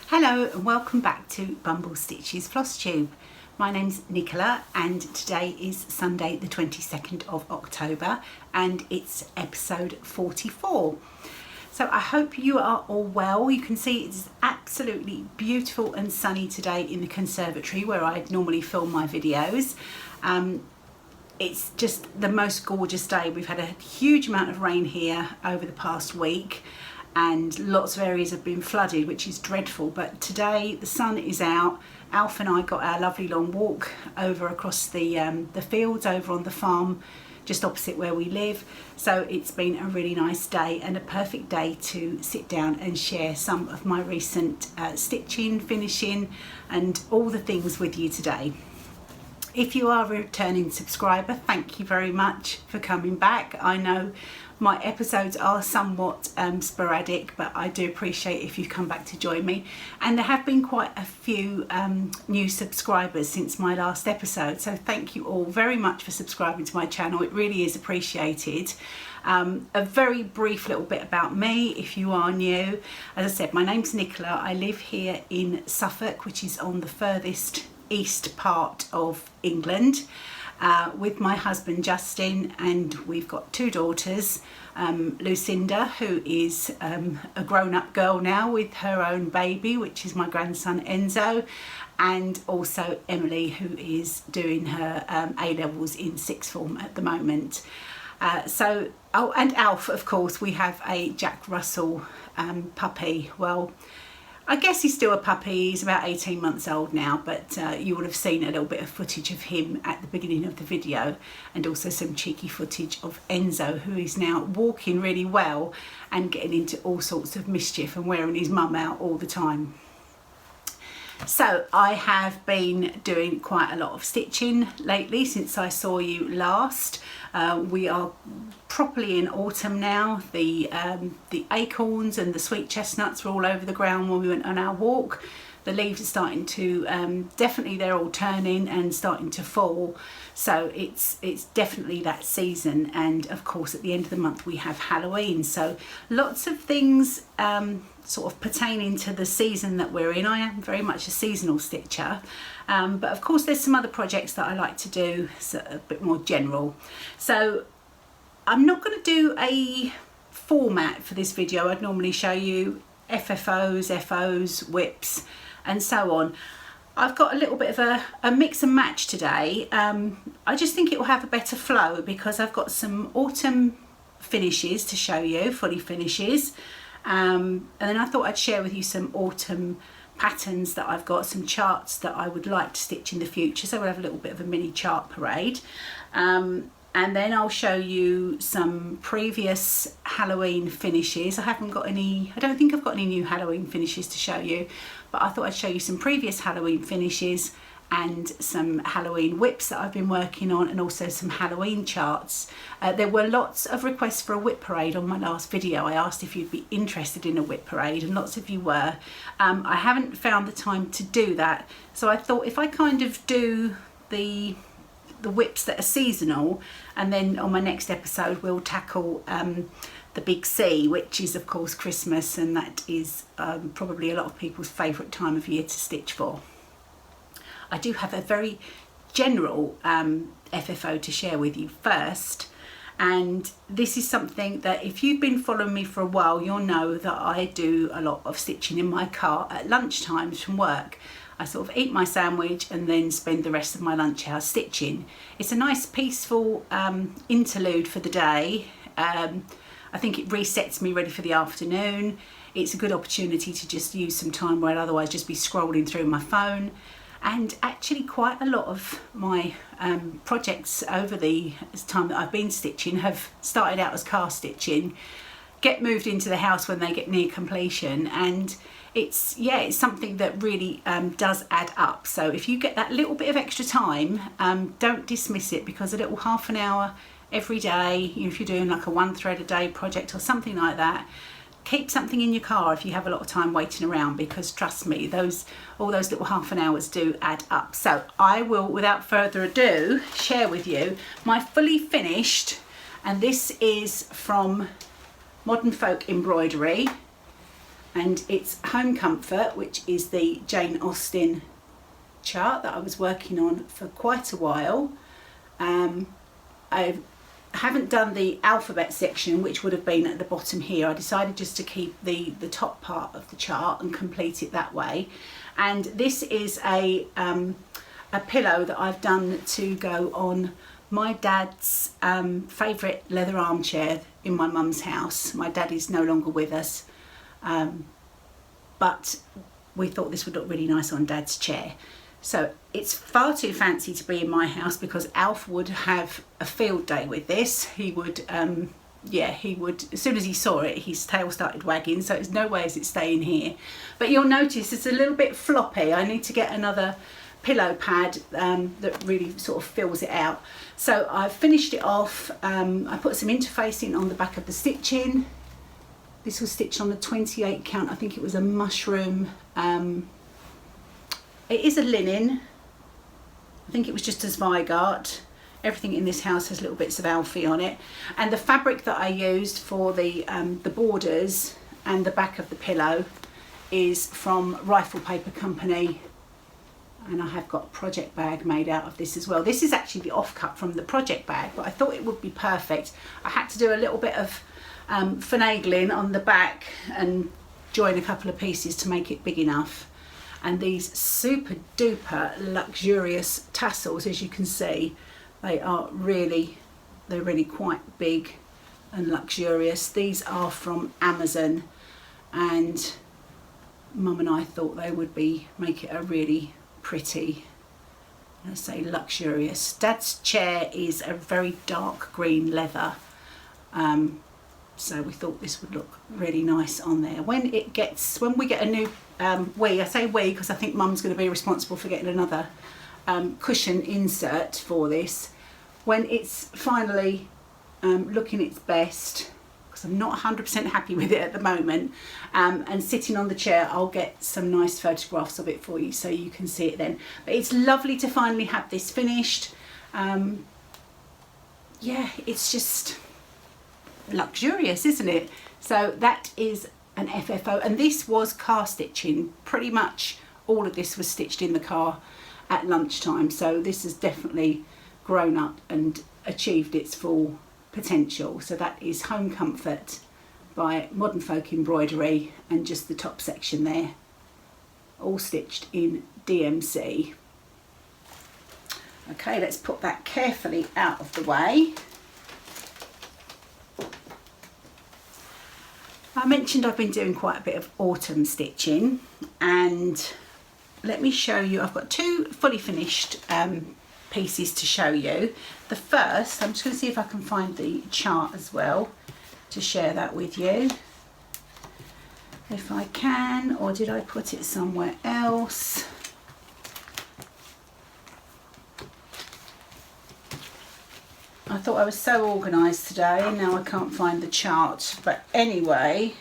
Hello and welcome back to Bumble Stitches Flosstube. My name's Nicola and today is Sunday the 22nd of October and it's episode 44. So I hope you are all well. You can see it's absolutely beautiful and sunny today in the conservatory where I normally film my videos. It's just the most gorgeous day. We've had a huge amount of rain here over the past week and lots of areas have been flooded, which is dreadful, but today the sun is out. Alf and I got our lovely long walk over across the fields over on the farm just opposite where we live, so it's been a really nice day and a perfect day to sit down and share some of my recent stitching, finishing and all the things with you today. If you are a returning subscriber, thank you very much for coming back. I know my episodes are somewhat sporadic, but I do appreciate if you come back to join me. And there have been quite a few new subscribers since my last episode, so thank you all very much for subscribing to my channel. It really is appreciated. A very brief little bit about me if you are new. As I said, my name's Nicola. I live here in Suffolk, which is on the furthest east part of England, with my husband Justin, and we've got two daughters, Lucinda, who is a grown-up girl now with her own baby, which is my grandson Enzo, and also Emily, who is doing her A-levels in sixth form at the moment. Oh, and Alf, of course. We have a Jack Russell puppy. Well, I guess he's still a puppy. He's about 18 months old now, but you would have seen a little bit of footage of him at the beginning of the video, and also some cheeky footage of Enzo, who is now walking really well and getting into all sorts of mischief and wearing his mum out all the time. So I have been doing quite a lot of stitching lately since I saw you last. We are properly in autumn now. The acorns and the sweet chestnuts were all over the ground when we went on our walk. The leaves are starting to, definitely they're all turning and starting to fall. So it's definitely that season. And of course at the end of the month we have Halloween. So lots of things sort of pertaining to the season that we're in. I am very much a seasonal stitcher. But of course there's some other projects that I like to do, so a bit more general. So I'm not going to do a format for this video. I'd normally show you FFOs, FOs, whips and so on. I've got a little bit of a mix and match today. I just think it will have a better flow because I've got some autumn finishes to show you, fully finishes. And then I thought I'd share with you some autumn patterns that I've got, some charts that I would like to stitch in the future. So we'll have a little bit of a mini chart parade. And then I'll show you some previous Halloween finishes. I don't think I've got any new Halloween finishes to show you, but I thought I'd show you some previous Halloween finishes and some Halloween whips that I've been working on, and also some Halloween charts. There were lots of requests for a whip parade on my last video. I asked if you'd be interested in a whip parade and lots of you were. I haven't found the time to do that, so I thought if I kind of do the whips that are seasonal, and then on my next episode we'll tackle the big C, which is of course Christmas, and that is probably a lot of people's favourite time of year to stitch for. I do have a very general FFO to share with you first, And this is something that if you've been following me for a while, you'll know that I do a lot of stitching in my car at lunch times from work. I sort of eat my sandwich and then spend the rest of my lunch hour stitching. It's a nice peaceful interlude for the day. I think it resets me ready for the afternoon. It's a good opportunity to just use some time where I'd otherwise just be scrolling through my phone. And actually quite a lot of my projects over the time that I've been stitching have started out as car stitching, get moved into the house when they get near completion, and it's something that really does add up. So if you get that little bit of extra time, don't dismiss it, because a little half an hour every day, if you're doing like a one thread a day project or something like that, keep something in your car if you have a lot of time waiting around, because trust me, all those little half an hours do add up. So I will, without further ado, share with you my fully finished, and this is from Modern Folk Embroidery, and it's Home Comfort, which is the Jane Austen chart that I was working on for quite a while. I haven't done the alphabet section, which would have been at the bottom here. I decided just to keep the top part of the chart and complete it that way. And this is a pillow that I've done to go on my dad's favourite leather armchair in my mum's house. My dad is no longer with us, but we thought this would look really nice on Dad's chair. So it's far too fancy to be in my house, because Alf would have a field day with this. He would, he would, as soon as he saw it, his tail started wagging, so there's no way is it staying here. But you'll notice it's a little bit floppy. I need to get another pillow pad that really sort of fills it out. So I've finished it off. I put some interfacing on the back of the stitching. This was stitched on the 28 count. I think it was a mushroom. It is a linen. I think it was just as Vykky. Everything in this house has little bits of Alfie on it. And the fabric that I used for the borders and the back of the pillow is from Rifle Paper Company. And I have got a project bag made out of this as well. This is actually the offcut from the project bag, but I thought it would be perfect. I had to do a little bit of finagling on the back and join a couple of pieces to make it big enough. And these super duper luxurious tassels, as you can see, they're really quite big and luxurious. These are from Amazon, and Mum and I thought they would make it a really pretty, let's say, luxurious. Dad's chair is a very dark green leather, so we thought this would look really nice on there. When we get a new I say we because I think Mum's going to be responsible for getting another cushion insert for this. When it's finally looking its best, because I'm not 100% happy with it at the moment, and sitting on the chair, I'll get some nice photographs of it for you so you can see it then. But it's lovely to finally have this finished. Yeah, it's just luxurious, isn't it? So that is an FFO, and this was car stitching. Pretty much all of this was stitched in the car at lunchtime, so this has definitely grown up and achieved its full potential. So that is Home Comfort by Modern Folk Embroidery, and just the top section there, all stitched in DMC. Okay, let's put that carefully out of the way. I mentioned I've been doing quite a bit of autumn stitching, and let me show you. I've got two fully finished pieces to show you. The first, I'm just going to see if I can find the chart as well to share that with you, if I can, or did I put it somewhere else? I thought I was so organised today, and now I can't find the chart. But anyway,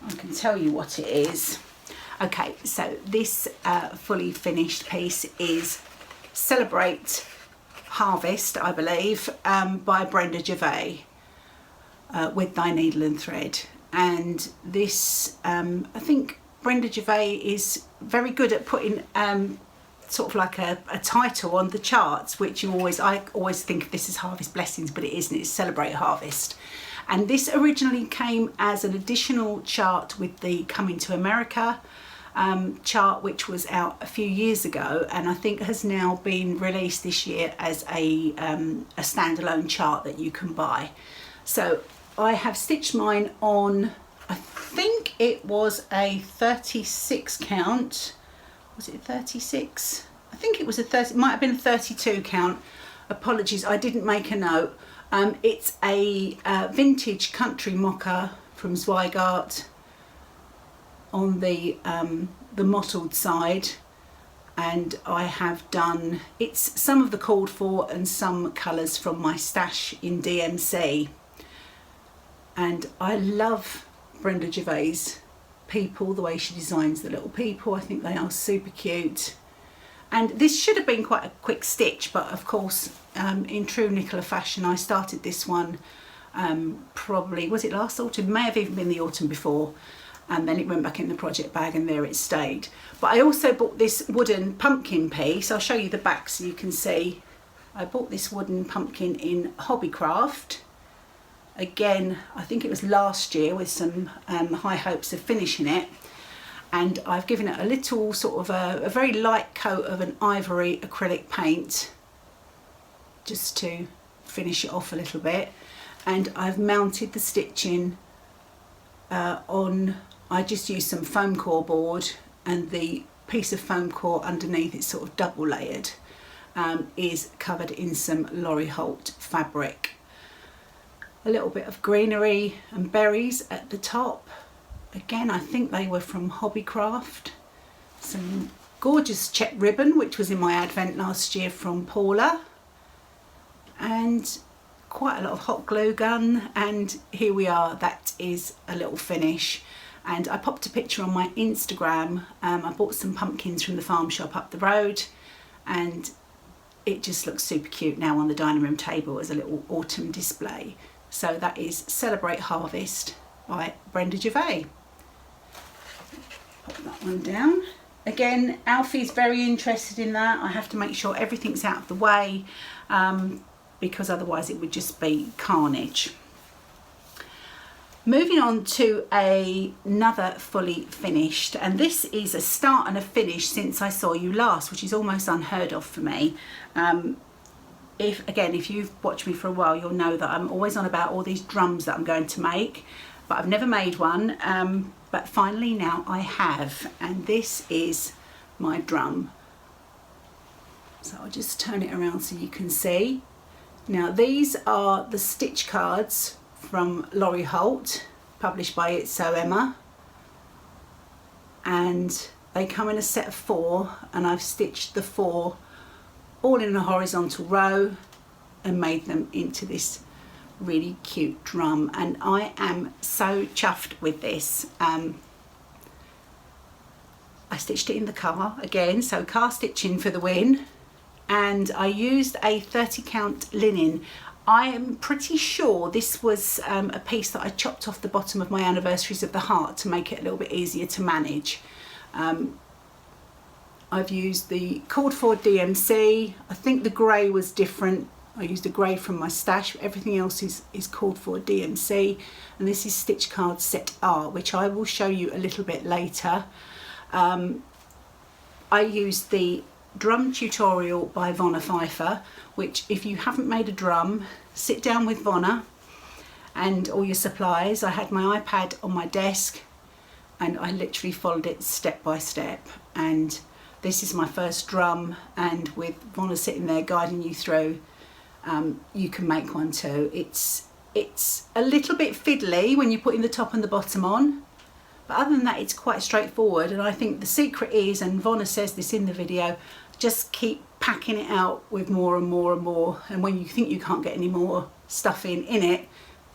I can tell you what it is. Okay, so this fully finished piece is Celebrate Harvest, I believe, by Brenda Gervais, with Thy Needle and Thread. And this, I think Brenda Gervais is very good at putting sort of like a title on the charts, which I always think of this as Harvest Blessings, but it isn't, it's Celebrate Harvest. And this originally came as an additional chart with the Coming to America chart, which was out a few years ago, and I think has now been released this year as a standalone chart that you can buy. So I have stitched mine on, I think it was a 36 count. Was it 36? I think it was it might have been a 32 count. Apologies, I didn't make a note. It's a vintage country mocha from Zweigart on the mottled side, and I have done, it's some of the called for and some colours from my stash in DMC. And I love Brenda Gervais' people, the way she designs the little people. I think they are super cute. And this should have been quite a quick stitch, but of course, in true Nicola fashion, I started this one probably, was it last autumn? May have even been the autumn before, and then it went back in the project bag and there it stayed. But I also bought this wooden pumpkin piece. I'll show you the back so you can see. I bought this wooden pumpkin in Hobbycraft. Again, I think it was last year, with some high hopes of finishing it. And I've given it a little sort of a very light coat of an ivory acrylic paint just to finish it off a little bit. And I've mounted the stitching on, I just used some foam core board, and the piece of foam core underneath, it's sort of double layered, is covered in some Lori Holt fabric. A little bit of greenery and berries at the top. Again, I think they were from Hobbycraft. Some gorgeous check ribbon, which was in my advent last year, from Paula. And quite a lot of hot glue gun. And here we are, that is a little finish. And I popped a picture on my Instagram. I bought some pumpkins from the farm shop up the road, and it just looks super cute now on the dining room table as a little autumn display. So that is Celebrate Harvest by Brenda Gervais. Pop that one down. Again, Alfie's very interested in that. I have to make sure everything's out of the way, because otherwise it would just be carnage. Moving on to another fully finished, and this is a start and a finish since I saw you last, which is almost unheard of for me. If you've watched me for a while, you'll know that I'm always on about all these drums that I'm going to make, but I've never made one. But finally now I have, and this is my drum. So I'll just turn it around so you can see. Now these are the stitch cards from Lori Holt, published by It's So Emma, and they come in a set of 4, and I've stitched the 4 all in a horizontal row and made them into this really cute drum, and I am so chuffed with this. I stitched it in the car again, so car stitching for the win, and I used a 30 count linen. I am pretty sure this was a piece that I chopped off the bottom of my Anniversaries of the Heart to make it a little bit easier to manage. I've used the called for DMC. I think the grey was different. I used a grey from my stash. Everything else is called for DMC. And this is Stitch Card Set R, which I will show you a little bit later. I used the drum tutorial by Vonna Pfeiffer, which if you haven't made a drum, sit down with Vonna and all your supplies. I had my iPad on my desk and I literally followed it step by step, and this is my first drum, and with Vonna sitting there guiding you through, you can make one too. It's a little bit fiddly when you're putting the top and the bottom on, but other than that it's quite straightforward. And I think the secret is, and Vonna says this in the video, just keep packing it out with more and more and more, and when you think you can't get any more stuff in it,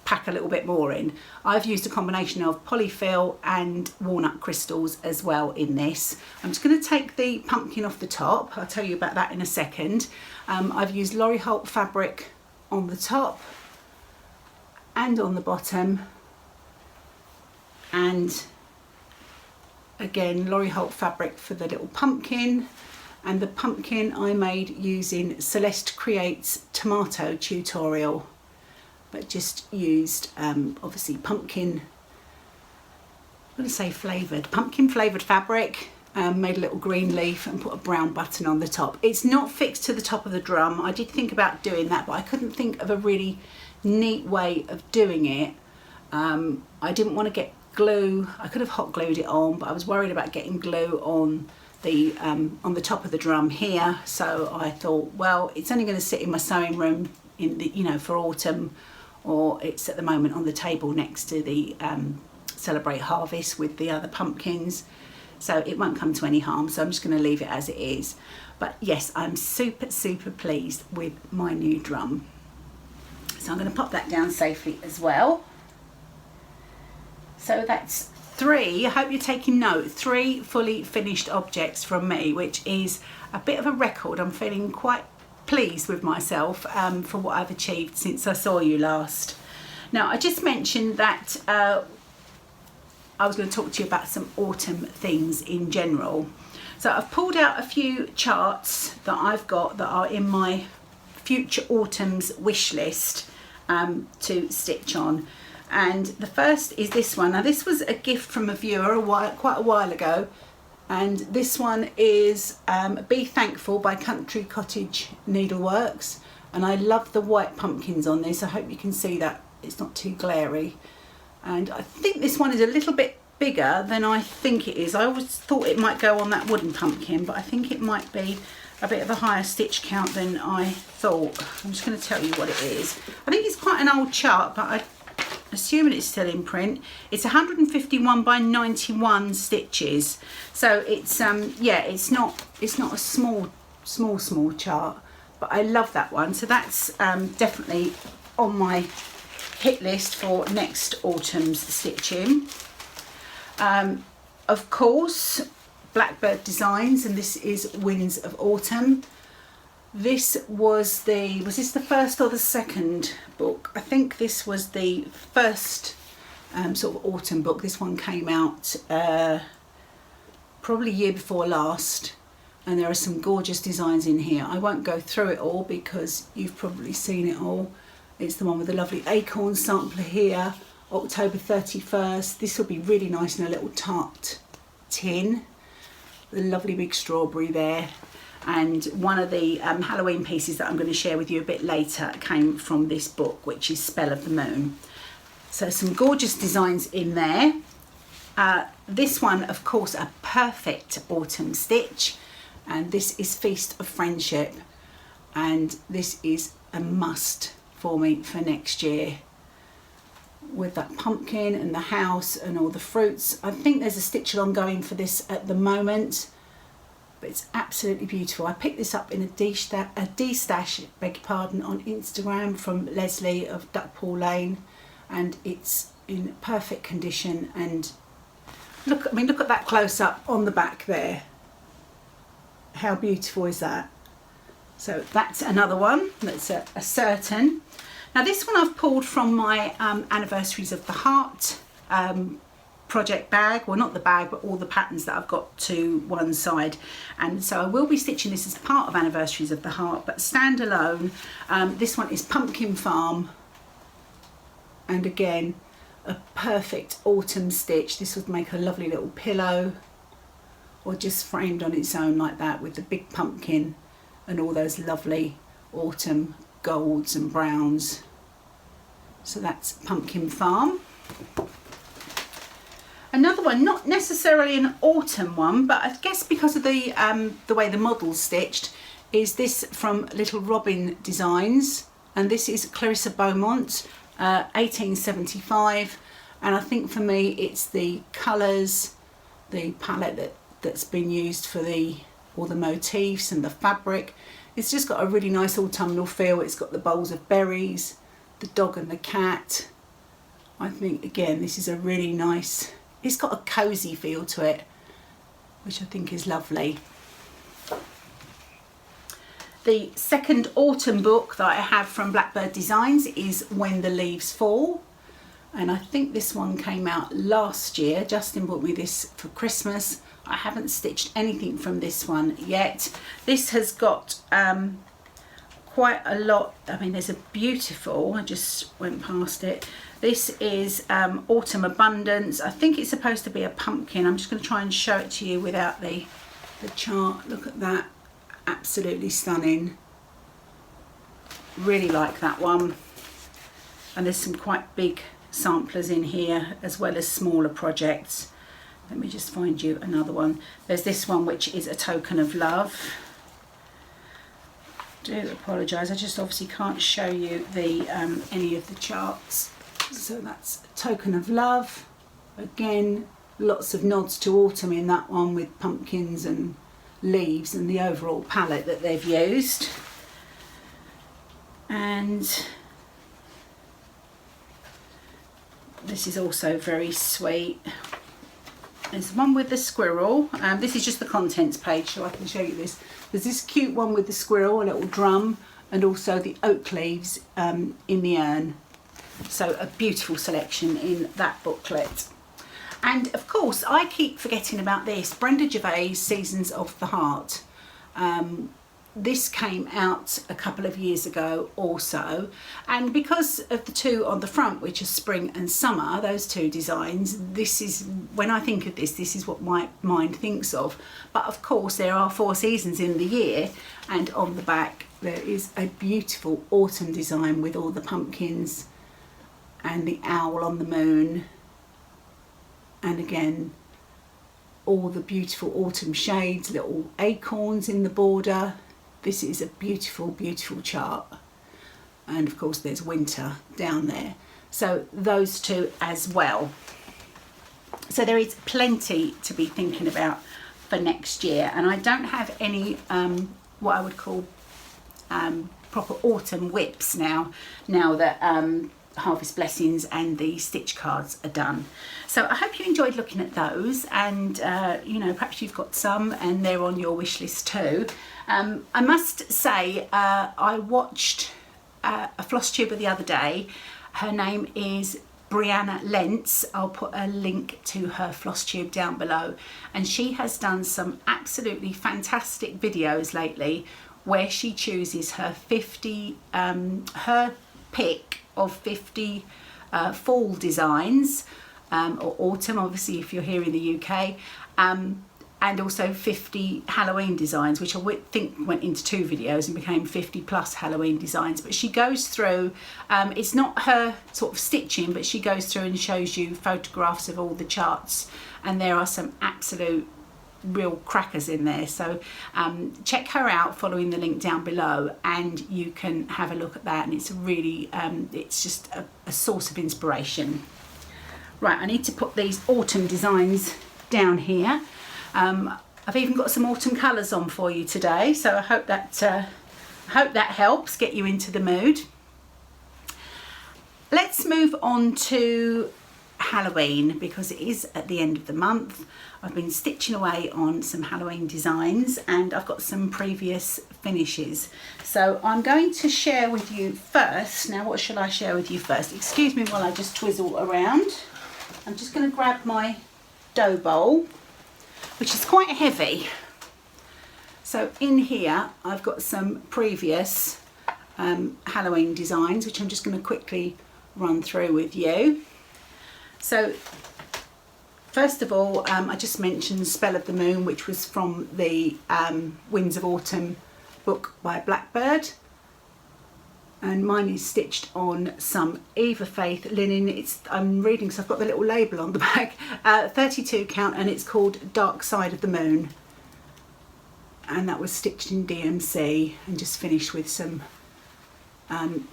pack a little bit more in. I've used a combination of polyfill and walnut crystals as well in this. I'm just going to take the pumpkin off the top. I'll tell you about that in a second. I've used Lori Holt fabric on the top and on the bottom, and again Lori Holt fabric for the little pumpkin. and the pumpkin I made using Celeste Creates tomato tutorial, but just used obviously pumpkin, I'm going to say pumpkin flavoured fabric. Made a little green leaf and put a brown button on the top. It's not fixed to the top of the drum. I did think about doing that, but I couldn't think of a really neat way of doing it. I didn't want to get glue. I could have hot glued it on, but I was worried about getting glue on the top of the drum here. So I thought, well, it's only going to sit in my sewing room in the, you know, for autumn, or it's at the moment on the table next to the Celebrate Harvest with the other pumpkins. So it won't come to any harm, so I'm just going to leave it as it is. But yes, I'm super pleased with my new drum. So I'm going to pop that down safely as well. So that's 3, I hope you're taking note, 3 fully finished objects from me, which is a bit of a record. I'm feeling quite pleased with myself for what I've achieved since I saw you last. Now, I just mentioned that I was going to talk to you about some autumn things in general. So I've pulled out a few charts that I've got that are in my future autumn's wish list to stitch on. And the first is this one. Now this was a gift from a viewer quite a while ago. And this one is Be Thankful by Country Cottage Needleworks. And I love the white pumpkins on this. I hope you can see that it's not too glary. And I think this one is a little bit bigger than I think it is. I always thought it might go on that wooden pumpkin, but I think it might be a bit of a higher stitch count than I thought. I'm just going to tell you what it is. I think it's quite an old chart, but I'm assuming it's still in print. It's 151 by 91 stitches. So it's yeah, it's not a small chart, but I love that one. So that's definitely on my hit list for next autumn's stitching. Of course, Blackbird Designs, and this is Winds of Autumn. This was this the first or the second book? I think this was the first sort of autumn book. This one came out probably year before last, and there are some gorgeous designs in here. I won't go through it all because you've probably seen it all. It's the one with the lovely acorn sampler here, October 31st. This will be really nice in a little tart tin. The lovely big strawberry there. And one of the Halloween pieces that I'm going to share with you a bit later came from this book, which is Spell of the Moon. So some gorgeous designs in there. This one, of course, a perfect autumn stitch. And this is Feast of Friendship. And this is a must for me for next year, with that pumpkin and the house and all the fruits. I think there's a stitch along going for this at the moment, but it's absolutely beautiful. I picked this up in a D-stash, beg your pardon, on Instagram from Leslie of Duckpool Lane, and it's in perfect condition. And look, I mean, look at that close up on the back there. How beautiful is that? So that's another one that's a certain. Now this one I've pulled from my Anniversaries of the Heart project bag. Well, not the bag, but all the patterns that I've got to one side. And so I will be stitching this as part of Anniversaries of the Heart, but standalone. This one is Pumpkin Farm. And again, a perfect autumn stitch. This would make a lovely little pillow, or just framed on its own like that with the big pumpkin and all those lovely autumn golds and browns. So that's Pumpkin Farm. Another one, not necessarily an autumn one, but I guess because of the way the model's stitched, is this from Little Robin Designs, and this is Clarissa Beaumont, 1875. And I think for me it's the colours, the palette that's been used for all the motifs and the fabric. It's just got a really nice autumnal feel. It's got the bowls of berries, the dog and the cat. I think again this is a really nice, it's got a cosy feel to it, which I think is lovely. The second autumn book that I have from Blackbird Designs is When the Leaves Fall, and I think this one came out last year. Justin bought me this for Christmas. I haven't stitched anything from this one yet. This has got quite a lot. I mean, there's a beautiful, I just went past it. This is Autumn Abundance. I think it's supposed to be a pumpkin. I'm just going to try and show it to you without the chart. Look at that, absolutely stunning. Really like that one. And there's some quite big samplers in here as well as smaller projects. Let me just find you another one. There's this one which is A Token of Love. I do apologise, I just obviously can't show you the any of the charts. So that's A Token of Love. Again, lots of nods to autumn in that one with pumpkins and leaves and the overall palette that they've used. And this is also very sweet. There's one with the squirrel. This is just the contents page, so I can show you this. There's this cute one with the squirrel, a little drum, and also the oak leaves in the urn. So a beautiful selection in that booklet. And of course, I keep forgetting about this. Brenda Gervais, Seasons of the Heart. This came out a couple of years ago also, and because of the two on the front, which are spring and summer, those two designs, this is, when I think of this, this is what my mind thinks of. But of course there are 4 seasons in the year, and on the back there is a beautiful autumn design with all the pumpkins and the owl on the moon, and again all the beautiful autumn shades, little acorns in the border. This is a beautiful, beautiful chart. And of course there's winter down there. So those two as well. So there is plenty to be thinking about for next year. And I don't have any, what I would call proper autumn whips now that Harvest Blessings and the stitch cards are done. So I hope you enjoyed looking at those, and you know, perhaps you've got some and they're on your wish list too. I must say, I watched a Flosstuber the other day. Her name is Brianna Lentz. I'll put a link to her Flosstube down below, and she has done some absolutely fantastic videos lately where she chooses her 50 her pick of 50 fall designs, or autumn obviously if you're here in the UK, and also 50 Halloween designs, which I think went into 2 videos and became 50 plus Halloween designs. But she goes through, it's not her sort of stitching, but she goes through and shows you photographs of all the charts, and there are some absolute real crackers in there. So check her out following the link down below, and you can have a look at that, and it's really it's just a source of inspiration. Right, I need to put these autumn designs down here. I've even got some autumn colours on for you today, so I hope that helps get you into the mood. Let's move on to Halloween, because it is at the end of the month. I've been stitching away on some Halloween designs, and I've got some previous finishes. So I'm going to share with you first. Now, what shall I share with you first? Excuse me while I just twizzle around. I'm just going to grab my dough bowl, which is quite heavy. So in here I've got some previous Halloween designs, which I'm just going to quickly run through with you. So first of all, I just mentioned Spell of the Moon, which was from the Winds of Autumn book by Blackbird, and mine is stitched on some Eva Faith linen. I'm reading because I've got the little label on the back, 32 count, and it's called Dark Side of the Moon, and that was stitched in DMC and just finished with some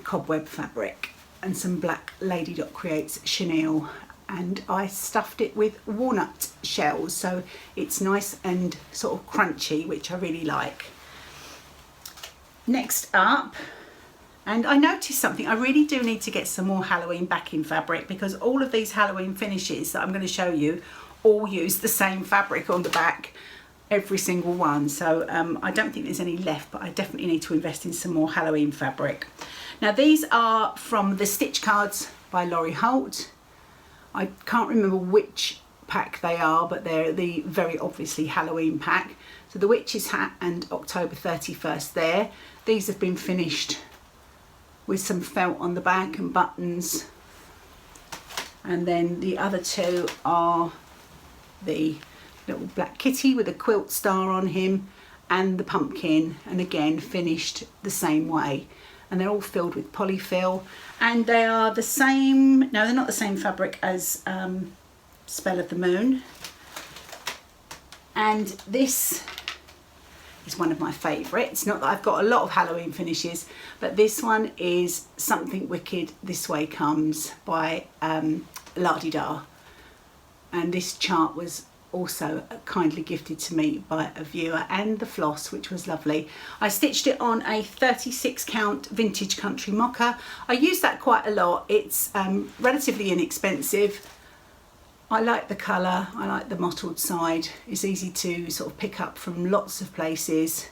cobweb fabric and some black Lady Dot Creates chenille, and I stuffed it with walnut shells, so it's nice and sort of crunchy, which I really like. Next up, and I noticed something, I really do need to get some more Halloween backing fabric, because all of these Halloween finishes that I'm going to show you all use the same fabric on the back, every single one. So I don't think there's any left, but I definitely need to invest in some more Halloween fabric. Now these are from the Stitch Cards by Laurie Holt, I can't remember which pack they are, but they're the very obviously Halloween pack. So the witch's hat and October 31st there. These have been finished with some felt on the back and buttons. And then the other two are the little black kitty with a quilt star on him and the pumpkin, and again finished the same way. And they're all filled with polyfill, and they are the same, no they're not the same fabric as Spell of the Moon. And this is one of my favourites. Not that I've got a lot of Halloween finishes, but this one is Something Wicked This Way Comes by La-di-da. And this chart was also kindly gifted to me by a viewer, and the floss, which was lovely. I stitched it on a 36 count vintage country mocha. I use that quite a lot. It's relatively inexpensive. I like the colour, I like the mottled side. It's easy to sort of pick up from lots of places.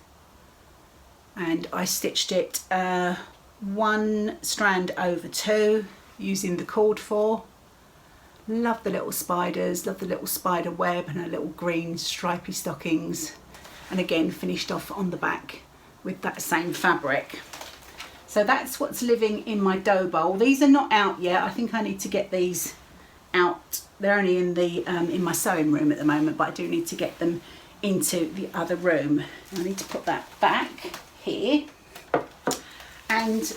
And I stitched it 1 strand over 2 using the cord 4. Love the little spiders, love the little spider web and her little green stripy stockings. And again finished off on the back with that same fabric. So that's what's living in my dough bowl. These are not out yet. I think I need to get these out. They're only in the in my sewing room at the moment, but I do need to get them into the other room. I need to put that back here. And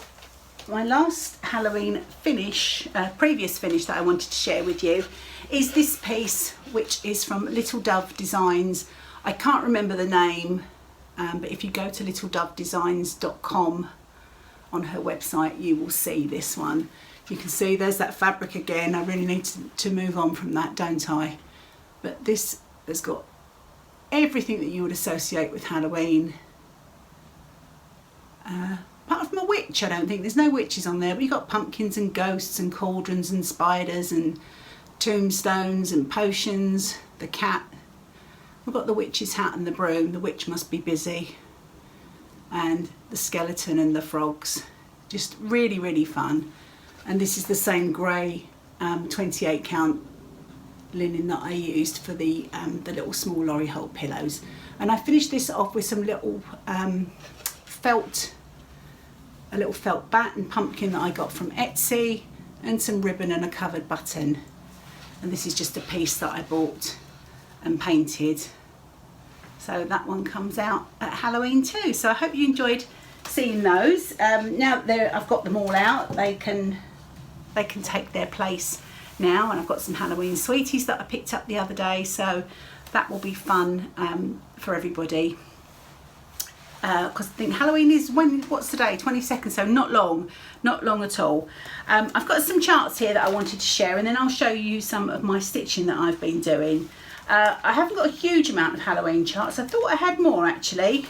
my last Halloween finish, previous finish that I wanted to share with you, is this piece, which is from Little Dove Designs. I can't remember the name, but if you go to littledovedesigns.com on her website, you will see this one. You can see there's that fabric again. I really need to move on from that, don't I? But this has got everything that you would associate with Halloween. Apart from a witch, I don't think. There's no witches on there, but you've got pumpkins and ghosts and cauldrons and spiders and tombstones and potions, the cat. We've got the witch's hat and the broom. The witch must be busy. And the skeleton and the frogs. Just really, really fun. And this is the same grey 28 count linen that I used for the little small lorry hold pillows. And I finished this off with some little felt, a little felt bat and pumpkin that I got from Etsy, and some ribbon and a covered button. And this is just a piece that I bought and painted. So that one comes out at Halloween too. So I hope you enjoyed seeing those. Now I've got them all out. They can take their place now, and I've got some Halloween sweeties that I picked up the other day, so that will be fun for everybody. Because I think Halloween is what's today? 22nd, so not long at all. I've got some charts here that I wanted to share, and then I'll show you some of my stitching that I've been doing. I haven't got a huge amount of Halloween charts. I thought I had more actually.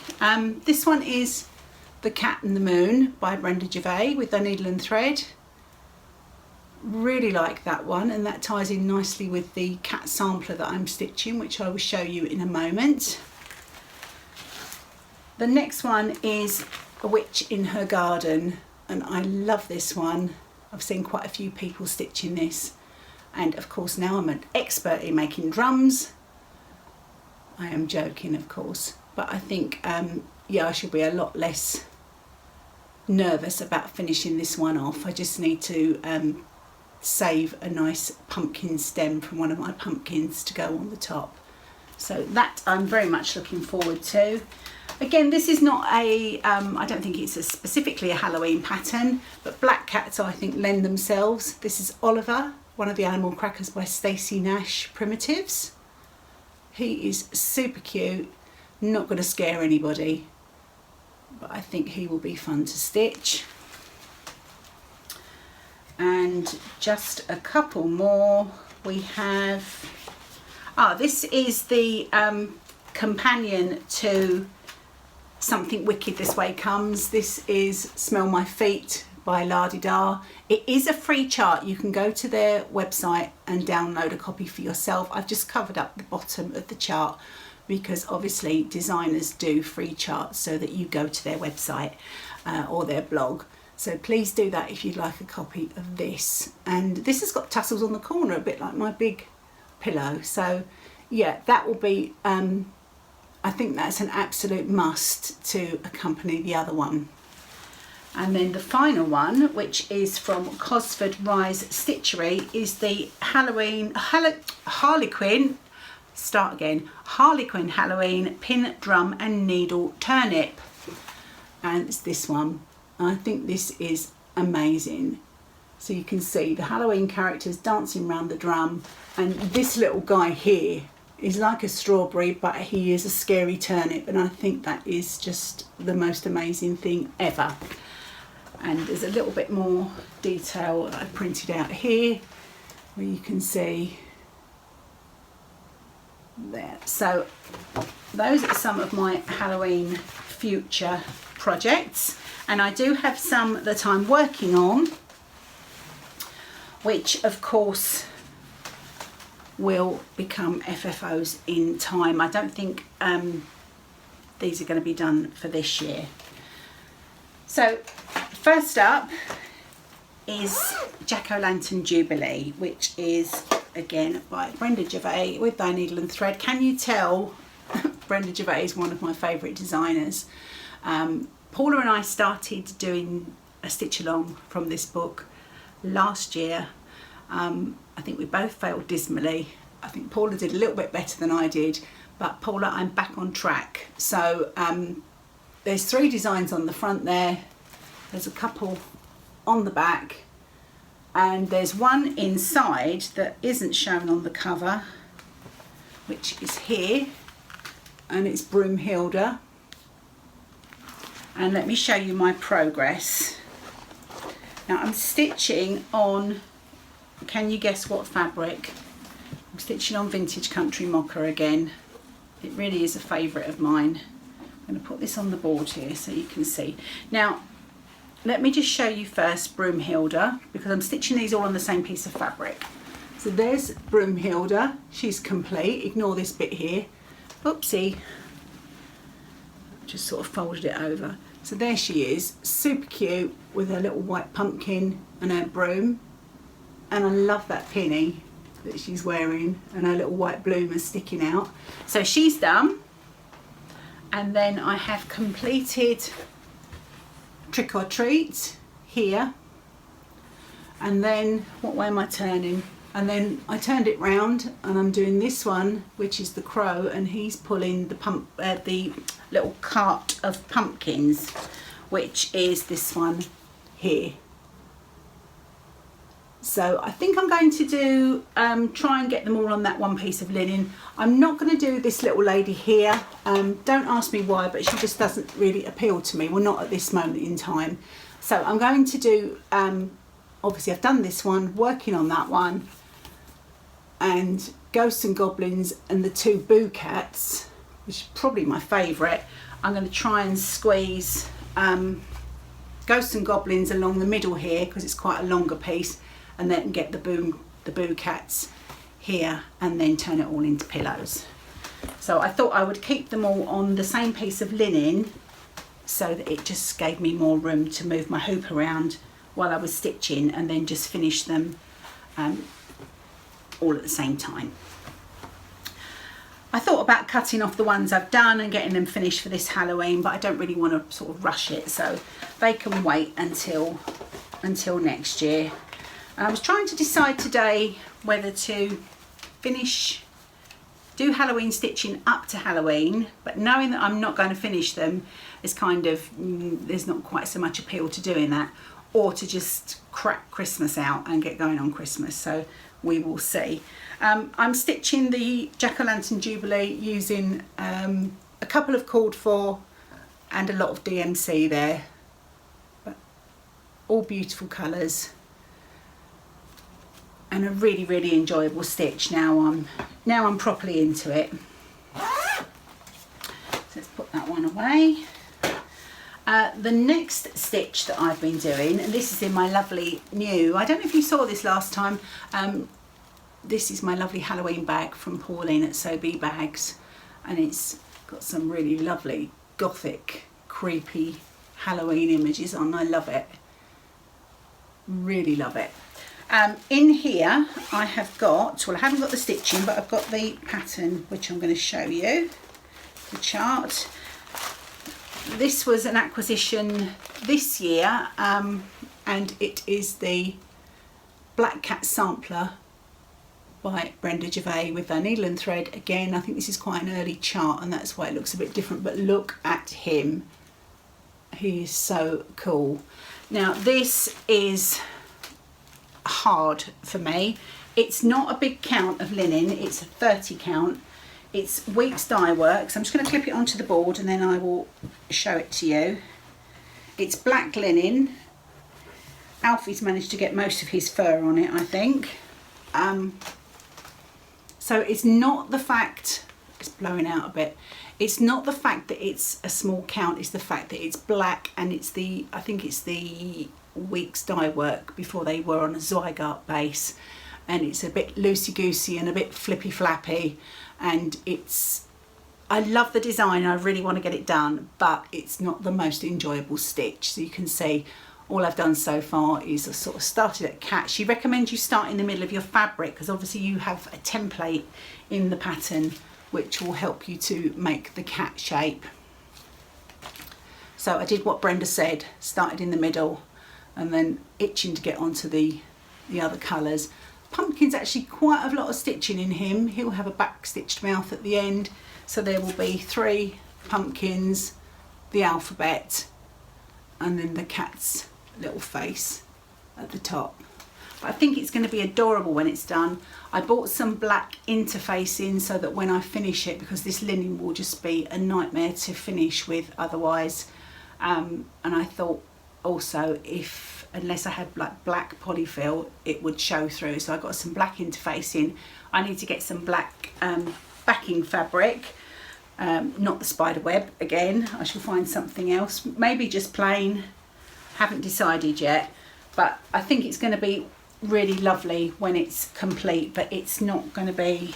This one is The Cat and the Moon by Brenda Gervais with the needle and thread. Really like that one, and that ties in nicely with the cat sampler that I'm stitching, which I will show you in a moment. The next one is A Witch in Her Garden, and I love this one. I've seen quite a few people stitching this, and of course now I'm an expert in making drums. I am joking, of course, but I think yeah, I should be a lot less nervous about finishing this one off. I just need to save a nice pumpkin stem from one of my pumpkins to go on the top. So that I'm very much looking forward to. Again, this is not a, I don't think it's specifically a Halloween pattern, but black cats I think lend themselves. This is Oliver, one of the animal crackers by Stacey Nash Primitives. He is super cute, not going to scare anybody, but I think he will be fun to stitch. And just a couple more. We have, this is the companion to Something Wicked This Way Comes. This is Smell My Feet by La-di-da. It is a free chart. You can go to their website and download a copy for yourself. I've just covered up the bottom of the chart because obviously designers do free charts so that you go to their website or their blog. So please do that if you'd like a copy of this. And this has got tassels on the corner, a bit like my big pillow. So yeah, that will be, I think that's an absolute must to accompany the other one. And then the final one, which is from Cosford Rise Stitchery, is the Harlequin Halloween Pin, Drum and Needle Turnip. And it's this one. I think this is amazing. So you can see the Halloween characters dancing around the drum, and this little guy here is like a strawberry, but he is a scary turnip, and I think that is just the most amazing thing ever. And there's a little bit more detail that I printed out here, where you can see there. So those are some of my Halloween future projects, and I do have some that I'm working on, which of course will become FFOs in time. I don't think these are going to be done for this year. So first up is Jack-O-Lantern Jubilee, which is again by Brenda Gervais with Thy Needle and Thread. Can you tell Brenda Gervais is one of my favourite designers. Paula and I started doing a stitch along from this book last year. I think we both failed dismally. I think Paula did a little bit better than I did, but Paula, I'm back on track. So there's 3 designs on the front there, there's a couple on the back, and there's one inside that isn't shown on the cover, which is here, and it's Broomhilda. And let me show you my progress. Now I'm stitching on, can you guess what fabric? I'm stitching on Vintage Country Mocha again. It really is a favourite of mine. I'm going to put this on the board here so you can see. Now let me just show you first Broomhilda, because I'm stitching these all on the same piece of fabric. So there's Broomhilda, she's complete. Ignore this bit here. Oopsie. Just sort of folded it over. So there she is, super cute with her little white pumpkin and her broom. And I love that pinny that she's wearing and her little white bloomers sticking out. So she's done. And then I have completed Trick or Treat here. And then, what way am I turning? And then I turned it round and I'm doing this one, which is the crow, and he's pulling the little cart of pumpkins, which is this one here. So I think I'm going to do, try and get them all on that one piece of linen. I'm not going to do this little lady here. Don't ask me why, but she just doesn't really appeal to me. Well, not at this moment in time. So I'm going to do, obviously I've done this one, working on that one, and Ghosts and Goblins and the 2 Boo Cats, which is probably my favourite. I'm going to try and squeeze Ghosts and Goblins along the middle here, because it's quite a longer piece, and then get the Boo Cats here, and then turn it all into pillows. So I thought I would keep them all on the same piece of linen, so that it just gave me more room to move my hoop around while I was stitching, and then just finish them all at the same time. I thought about cutting off the ones I've done and getting them finished for this Halloween, but I don't really want to sort of rush it, so they can wait until next year. I was trying to decide today whether to do Halloween stitching up to Halloween, but knowing that I'm not going to finish them is kind of, there's not quite so much appeal to doing that, or to just crack Christmas out and get going on Christmas. So we will see. I'm stitching the Jack-O-Lantern Jubilee using a couple of called for and a lot of DMC there, but all beautiful colours and a really, really enjoyable stitch. Now I'm properly into it. So let's put that one away. The next stitch that I've been doing, and this is in my lovely new, I don't know if you saw this last time, this is my lovely Halloween bag from Pauline at So Be Bags, and it's got some really lovely gothic creepy Halloween images on. I love it. Really love it. In here I have got, well, I haven't got the stitching, but I've got the pattern, which I'm going to show you, the chart. This was an acquisition this year, and it is the Black Cat Sampler by Brenda Gervais with a needle and thread. Again, I think this is quite an early chart and that's why it looks a bit different, but look at him. He is so cool. Now this is hard for me. It's not a big count of linen, it's a 30 count. It's Weeks Dye Works. I'm just going to clip it onto the board and then I will show it to you. It's black linen. Alfie's managed to get most of his fur on it, I think. So it's not the fact, it's blowing out a bit, it's not the fact that it's a small count, it's the fact that it's black, and it's the, I think it's the Weeks Dye Work before they were on a Zweigart base, and it's a bit loosey-goosey and a bit flippy-flappy, and it's, I love the design, I really want to get it done, but it's not the most enjoyable stitch. So you can see all I've done so far is I sort of started at cat. She recommends you start in the middle of your fabric because obviously you have a template in the pattern which will help you to make the cat shape. So I did what Brenda said, started in the middle and then itching to get onto the other colours. Pumpkin's actually quite a lot of stitching in him. He'll have a back stitched mouth at the end. So there will be 3 pumpkins, the alphabet, and then the cat's little face at the top. But I think it's going to be adorable when it's done. I bought some black interfacing so that when I finish it, because this linen will just be a nightmare to finish with otherwise, and I thought also unless I had black polyfill it would show through, so I got some black interfacing. I need to get some black backing fabric, not the spider web again. I shall find something else, maybe just plain. Haven't decided yet, but I think it's going to be really lovely when it's complete. But it's not going to be,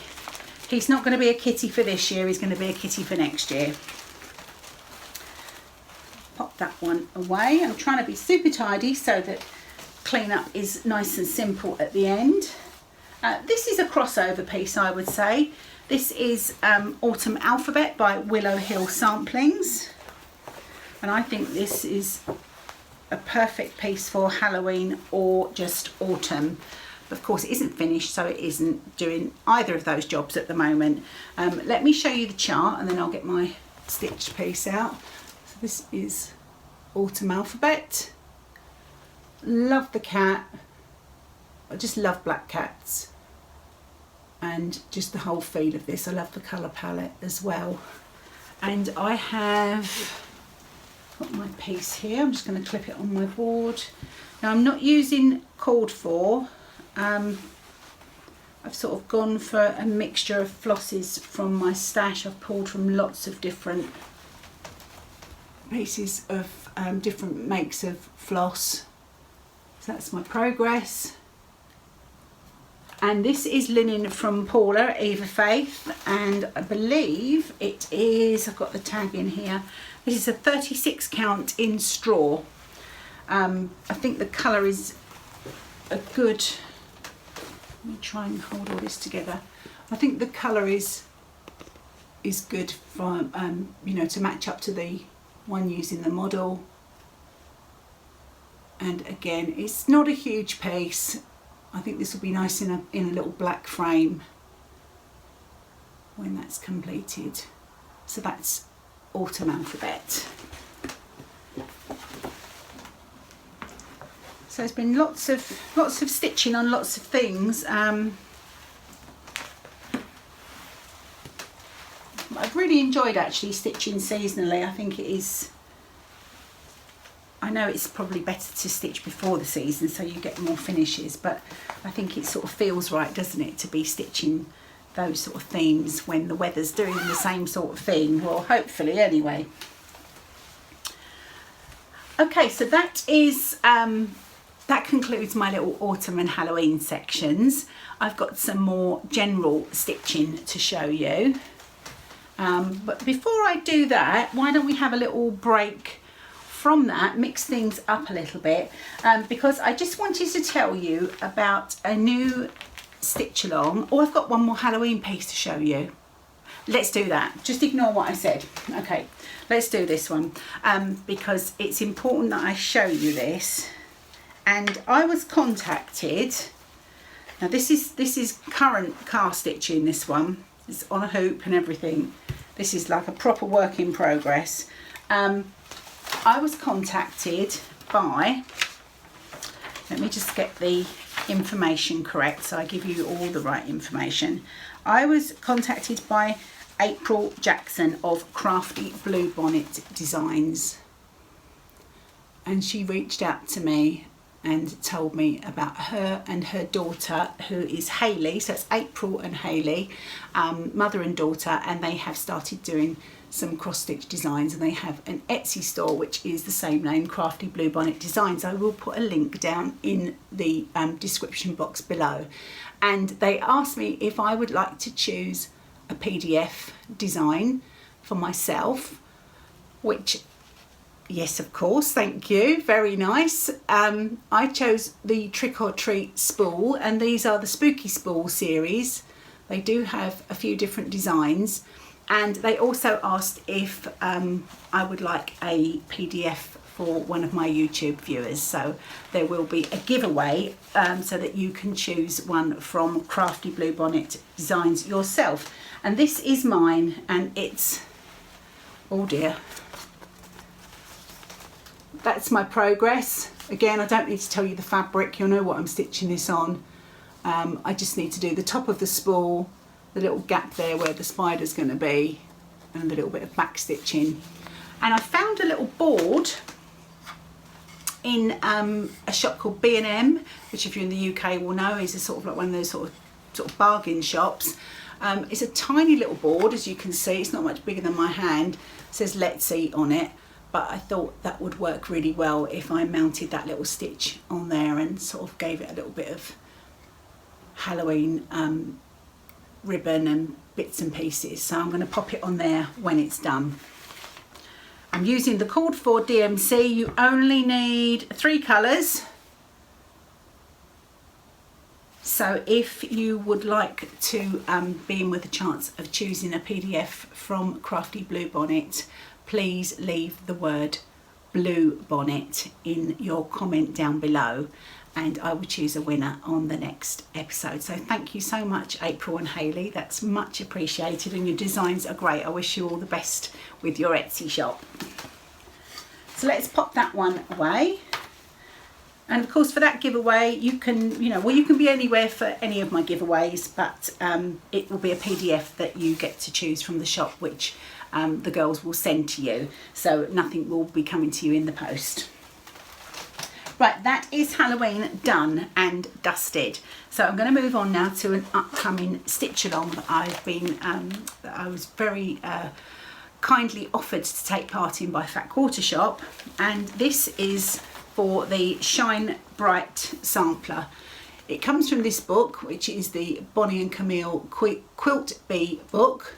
he's not going to be a kitty for this year, he's going to be a kitty for next year. Pop that one away. I'm trying to be super tidy so that cleanup is nice and simple at the end. This is a crossover piece, I would say. This is Autumn Alphabet by Willow Hill Samplings, and I think this is a perfect piece for Halloween or just autumn. Of course it isn't finished, so it isn't doing either of those jobs at the moment. Let me show you the chart and then I'll get my stitched piece out. So this is Autumn Alphabet. Love the cat. I just love black cats and just the whole feel of this. I love the colour palette as well. And I have got my piece here. I'm just going to clip it on my board. Now I'm not using cord 4. I've sort of gone for a mixture of flosses from my stash. I've pulled from lots of different pieces of different makes of floss. So that's my progress. And this is linen from Paula, Eva Faith, and I believe it is, I've got the tag in here, this is a 36 count in straw. I think the colour is a good, let me try and hold all this together. I think the colour is good for, you know, to match up to the one using the model. And again, it's not a huge piece. I think this will be nice in a little black frame when that's completed. So that's Autumn Alphabet. So there's been lots of stitching on lots of things. I've really enjoyed actually stitching seasonally. I think it is, I know it's probably better to stitch before the season so you get more finishes, but I think it sort of feels right, doesn't it, to be stitching those sort of themes when the weather's doing the same sort of thing. Well, hopefully anyway. Okay, so that is that concludes my little autumn and Halloween sections. I've got some more general stitching to show you. But before I do that, why don't we have a little break from that, mix things up a little bit, because I just wanted to tell you about a new stitch along. Oh, I've got one more Halloween piece to show you. Let's do that. Just ignore what I said. Okay, let's do this one, because it's important that I show you this. And I was contacted. Now this is current cast stitching. This one is on a hoop and everything. This is like a proper work in progress. I was contacted by, let me just get the information correct so I give you all the right information. I was contacted by April Jackson of Crafty Bluebonnet Designs, and she reached out to me and told me about her and her daughter, who is Hayley. So it's April and Hayley, mother and daughter, and they have started doing some cross stitch designs, and they have an Etsy store which is the same name, Crafty Bluebonnet Designs. I will put a link down in the description box below. And they asked me if I would like to choose a PDF design for myself, which, yes, of course, thank you, very nice. I chose the Trick or Treat spool, and these are the Spooky Spool series. They do have a few different designs, and they also asked if I would like a PDF for one of my YouTube viewers. So there will be a giveaway so that you can choose one from Crafty Bluebonnet Designs yourself. And this is mine, and it's, oh dear, that's my progress. Again, I don't need to tell you the fabric, you'll know what I'm stitching this on. I just need to do the top of the spool, the little gap there where the spider's going to be, and a little bit of back stitching. And I found a little board in a shop called B&M, which if you're in the UK will know is a sort of like one of those sort of bargain shops. It's a tiny little board, as you can see. It's not much bigger than my hand. It says Let's Eat on it, but I thought that would work really well if I mounted that little stitch on there and sort of gave it a little bit of Halloween ribbon and bits and pieces. So I'm going to pop it on there when it's done. I'm using the called for DMC. You only need 3 colours. So if you would like to be in with a chance of choosing a PDF from Crafty Bluebonnet, please leave the word Bluebonnet in your comment down below, and I will choose a winner on the next episode. So thank you so much, April and Hayley. That's much appreciated, and your designs are great. I wish you all the best with your Etsy shop. So let's pop that one away. And of course, for that giveaway, you can, you can be anywhere for any of my giveaways, but it will be a PDF that you get to choose from the shop, which the girls will send to you. So nothing will be coming to you in the post. Right, that is Halloween done and dusted. So I'm going to move on now to an upcoming stitch along that that I was very kindly offered to take part in by Fat Quarter Shop, and this is for the Shine Bright sampler. It comes from this book, which is the Bonnie and Camille Quilt Bee book,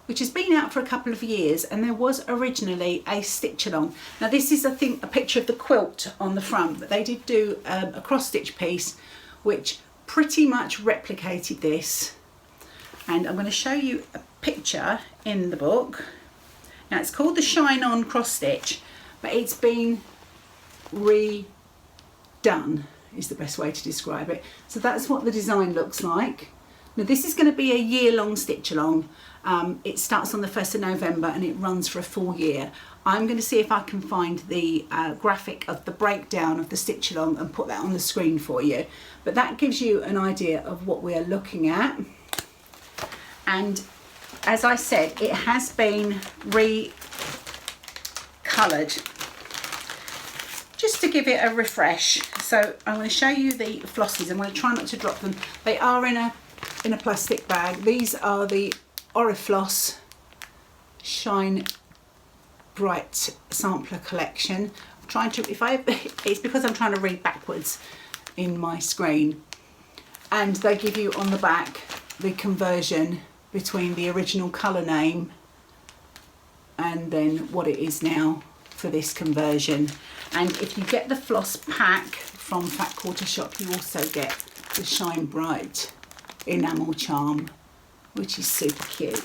which has been out for a couple of years, and there was originally a stitch along. Now this is, I think, a picture of the quilt on the front, but they did do a cross stitch piece which pretty much replicated this, and I'm going to show you a picture in the book. Now it's called the Shine On cross stitch, but it's been redone is the best way to describe it. So that's what the design looks like. Now this is going to be a year-long stitch along. It starts on the 1st of November and it runs for a full year. I'm going to see if I can find the graphic of the breakdown of the stitch along and put that on the screen for you. But that gives you an idea of what we are looking at. And as I said, it has been re-coloured just to give it a refresh. So I'm going to show you the flosses. I'm going to try not to drop them. They are in a plastic bag. These are the Orifloss Shine Bright sampler collection. I'm trying to, it's because I'm trying to read backwards in my screen, and they give you on the back the conversion between the original colour name and then what it is now for for this conversion. And if you get the floss pack from Fat Quarter Shop, you also get the Shine Bright enamel charm, which is super cute.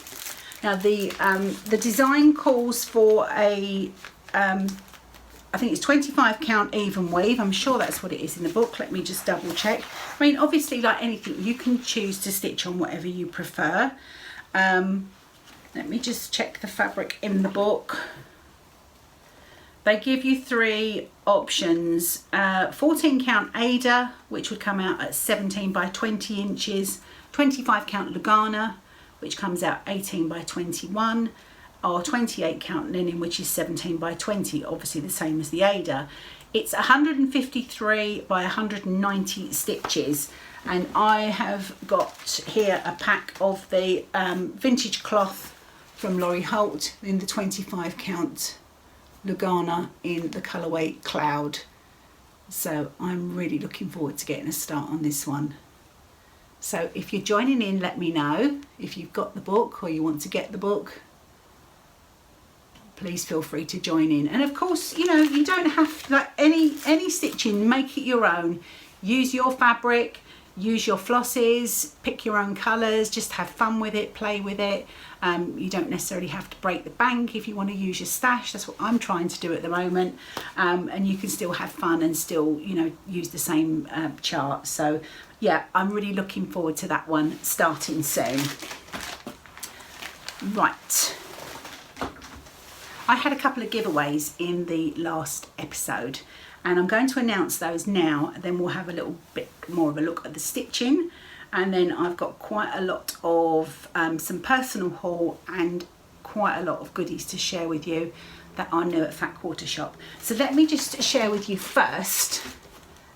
Now the design calls for a I think it's 25 count even weave. I'm sure that's what it is in the book. Let me just double check. I mean, obviously, like anything, you can choose to stitch on whatever you prefer. Let me just check the fabric in the book. They give you 3 options. 14 count Ada, which would come out at 17 by 20 inches. 25 count Lugana, which comes out 18 by 21. Or 28 count linen, which is 17 by 20, obviously the same as the Ada. It's 153 by 190 stitches, and I have got here a pack of the vintage cloth from Laurie Holt in the 25 count Lugana in the colourway Cloud. So I'm really looking forward to getting a start on this one. So if you're joining in, let me know if you've got the book or you want to get the book. Please feel free to join in. And of course, you know, you don't have to, like any stitching, make it your own. Use your fabric, use your flosses, pick your own colours, just have fun with it, play with it. You don't necessarily have to break the bank if you want to use your stash. That's what I'm trying to do at the moment. And you can still have fun and still, you know, use the same chart. So yeah, I'm really looking forward to that one starting soon. Right. I had a couple of giveaways in the last episode, and I'm going to announce those now, and then we'll have a little bit more of a look at the stitching, and then I've got quite a lot of some personal haul and quite a lot of goodies to share with you that are new at Fat Quarter Shop. So let me just share with you first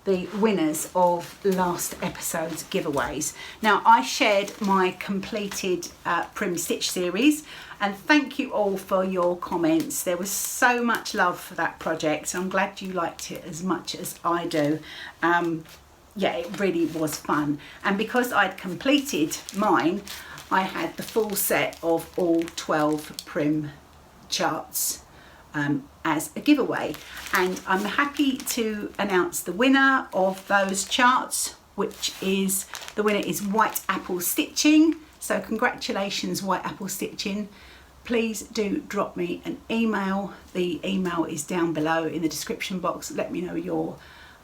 the winners of last episode's giveaways. Now, I shared my completed Prim Stitch series, and thank you all for your comments. There was so much love for that project, so I'm glad you liked it as much as I do. Yeah, it really was fun. And because I'd completed mine, I had the full set of all 12 Prim charts as a giveaway, and I'm happy to announce the winner of those charts, which is the winner is White Apple Stitching. So congratulations, White Apple Stitching. Please do drop me an email. The email is down below in the description box. Let me know your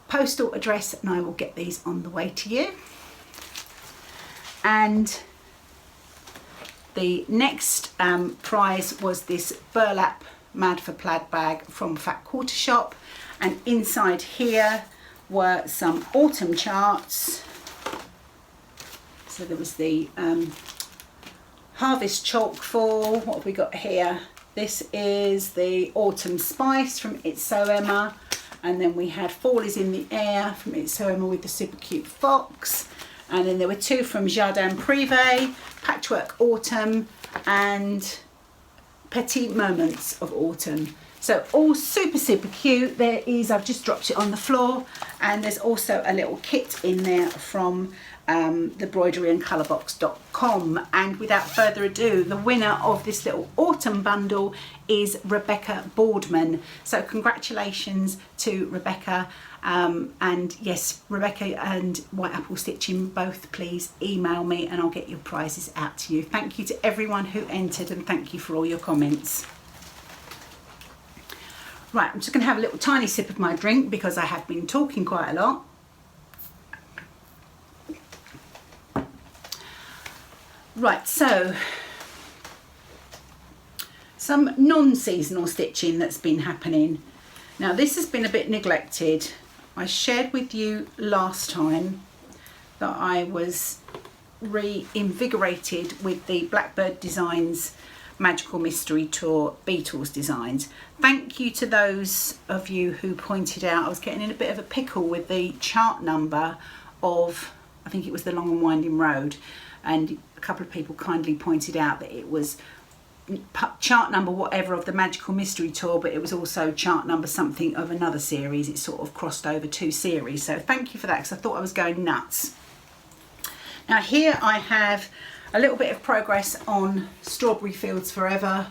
postal address and I will get these on the way to you. And the next prize was this burlap Mad for Plaid bag from Fat Quarter Shop, and inside here were some autumn charts. So there was the Harvest Chalk Fall. What have we got here? This is the Autumn Spice from It's So Emma, and then we had Fall is in the Air from It's So Emma with the super cute fox, and then there were 2 from Jardin Privé, Patchwork Autumn and Petite Moments of Autumn. So all super cute. There is, I've just dropped it on the floor, and there's also a little kit in there from the broideryandcolourbox.com. And without further ado, the winner of this little autumn bundle is Rebecca Boardman. So congratulations to Rebecca. And yes, Rebecca and White Apple Stitching, both please email me and I'll get your prizes out to you. Thank you to everyone who entered, and thank you for all your comments. Right, I'm just going to have a little tiny sip of my drink because I have been talking quite a lot. Right, so some non-seasonal stitching that's been happening. Now this has been a bit neglected. I shared with you last time that I was reinvigorated with the Blackbird Designs Magical Mystery Tour Beetles designs. Thank you to those of you who pointed out I was getting in a bit of a pickle with the chart number of, I think it was the Long and Winding Road, and a couple of people kindly pointed out that it was chart number whatever of the Magical Mystery Tour, but it was also chart number something of another series. It sort of crossed over 2 series, so thank you for that, because I thought I was going nuts. Now here I have a little bit of progress on Strawberry Fields Forever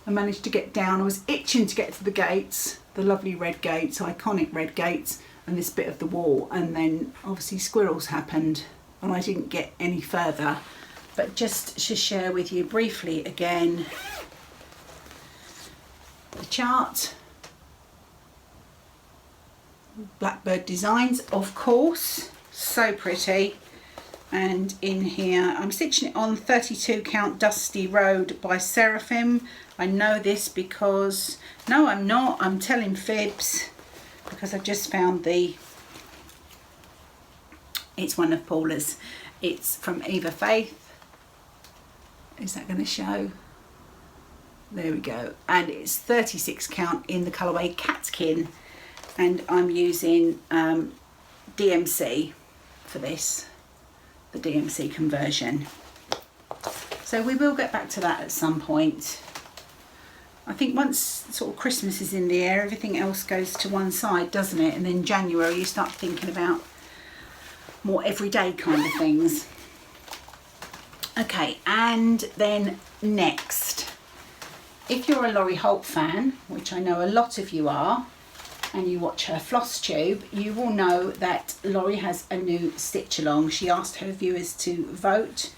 I managed to get down. I was itching to get to the gates, the lovely red gates, iconic red gates, and this bit of the wall, and then obviously squirrels happened and I didn't get any further. But just to share with you briefly again, the chart, Blackbird Designs, of course, so pretty. And in here I'm stitching it on 32 count Dusty Road by Seraphim. I know this because, no I'm not, I'm telling fibs, because I've just found it's one of Paula's. It's from Eva Faith. Is that going to show? There we go. And it's 36 count in the colourway Catkin. And I'm using DMC for this, the DMC conversion. So we will get back to that at some point. I think once sort of Christmas is in the air, everything else goes to one side, doesn't it? And then January you start thinking about more everyday kind of things. Okay, and then next, if you're a Laurie Holt fan, which I know a lot of you are, and you watch her Flosstube, you will know that Laurie has a new stitch along. She asked her viewers to vote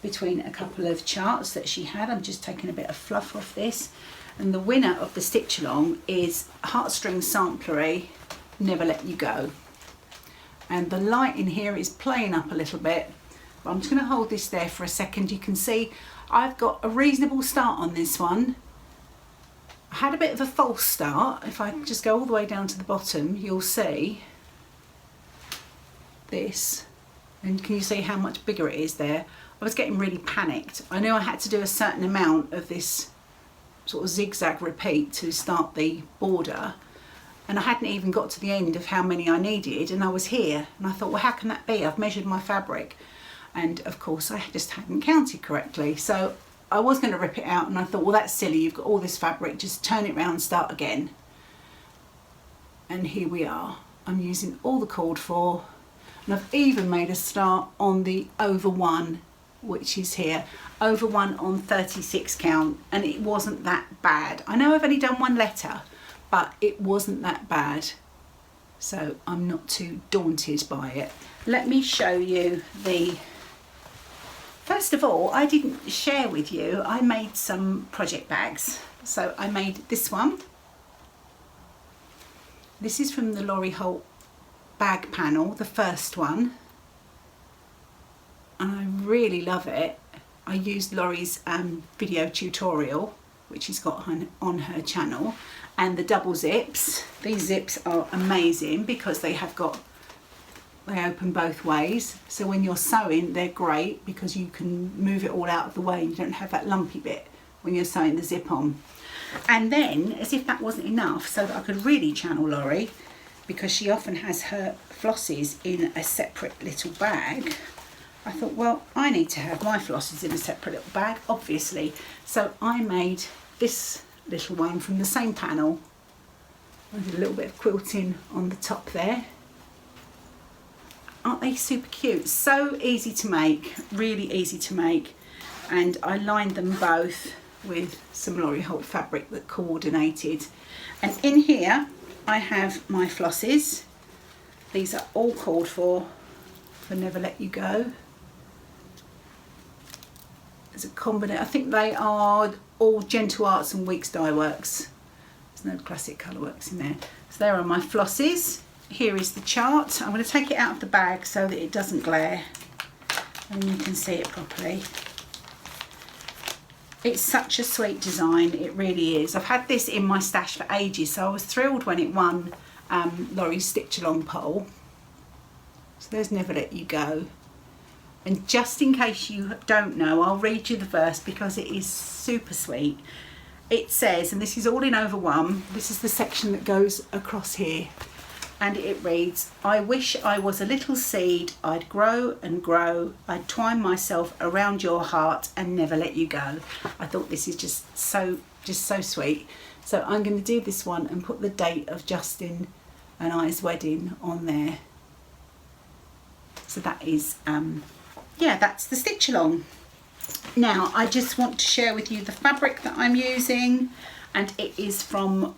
between a couple of charts that she had. I'm just taking a bit of fluff off this, and the winner of the stitch along is Heartstring Samplery, Never Let You Go. And the light in here is playing up a little bit, but I'm just going to hold this there for a second. You can see I've got a reasonable start on this one. I had a bit of a false start. If I just go all the way down to the bottom, you'll see this, and can you see how much bigger it is there? I was getting really panicked. I knew I had to do a certain amount of this sort of zigzag repeat to start the border, and I hadn't even got to the end of how many I needed, and I was here and I thought, well, how can that be? I've measured my fabric, and of course I just hadn't counted correctly. So I was going to rip it out, and I thought, well, that's silly, you've got all this fabric, just turn it round and start again. And here we are. I'm using all the called for, and I've even made a start on the over one, which is here, over one on 36 count, and it wasn't that bad. I know I've only done one letter, but it wasn't that bad, so I'm not too daunted by it. Let me show you the, first of all, I didn't share with you, I made some project bags. So I made this one. This is from the Laurie Holt bag panel, the first one, and I really love it. I used Laurie's video tutorial, which she's got on her channel, and the double zips. These zips are amazing because they open both ways, so when you're sewing they're great because you can move it all out of the way and you don't have that lumpy bit when you're sewing the zip on. And then, as if that wasn't enough, so that I could really channel Laurie, because she often has her flosses in a separate little bag, I thought, well, I need to have my flosses in a separate little bag, obviously. So I made this little one from the same panel. I did a little bit of quilting on the top there. Aren't they super cute? So easy to make, really easy to make. And I lined them both with some Laurie Holt fabric that coordinated. And in here I have my flosses. These are all called for Never Let You Go. There's a combination, I think they are all Gentle Arts and Weeks Dye Works. There's no Classic Colourworks in there. So there are my flosses. Here is the chart. I'm going to take it out of the bag so that it doesn't glare and you can see it properly. It's such a sweet design, it really is. I've had this in my stash for ages, so I was thrilled when it won Laurie's Stitch Along poll. So there's Never Let You Go. And just in case you don't know, I'll read you the verse because it is super sweet. It says, and this is all in over one, this is the section that goes across here, and it reads, I wish I was a little seed, I'd grow and grow, I'd twine myself around your heart and never let you go. I thought this is just so sweet. So I'm going to do this one and put the date of Justin and I's wedding on there. So that is, yeah, that's the stitch along. Now I just want to share with you the fabric that I'm using, and it is from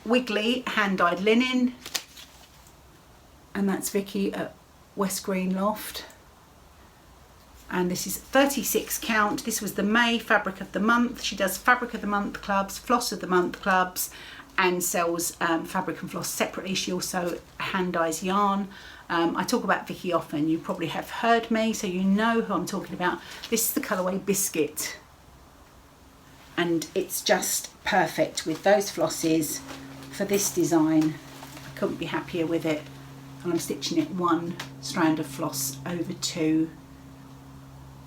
Wiggly hand-dyed linen, and that's Vykky at West Green Loft, and this is 36 count. This was the May fabric of the month. She does fabric of the month clubs, floss of the month clubs, and sells fabric and floss separately. She also hand dyes yarn. I talk about Vykky often. You probably have heard me, so you know who I'm talking about. This is the colourway Biscuit, and it's just perfect with those flosses for this design. I couldn't be happier with it, and I'm stitching it one strand of floss over 2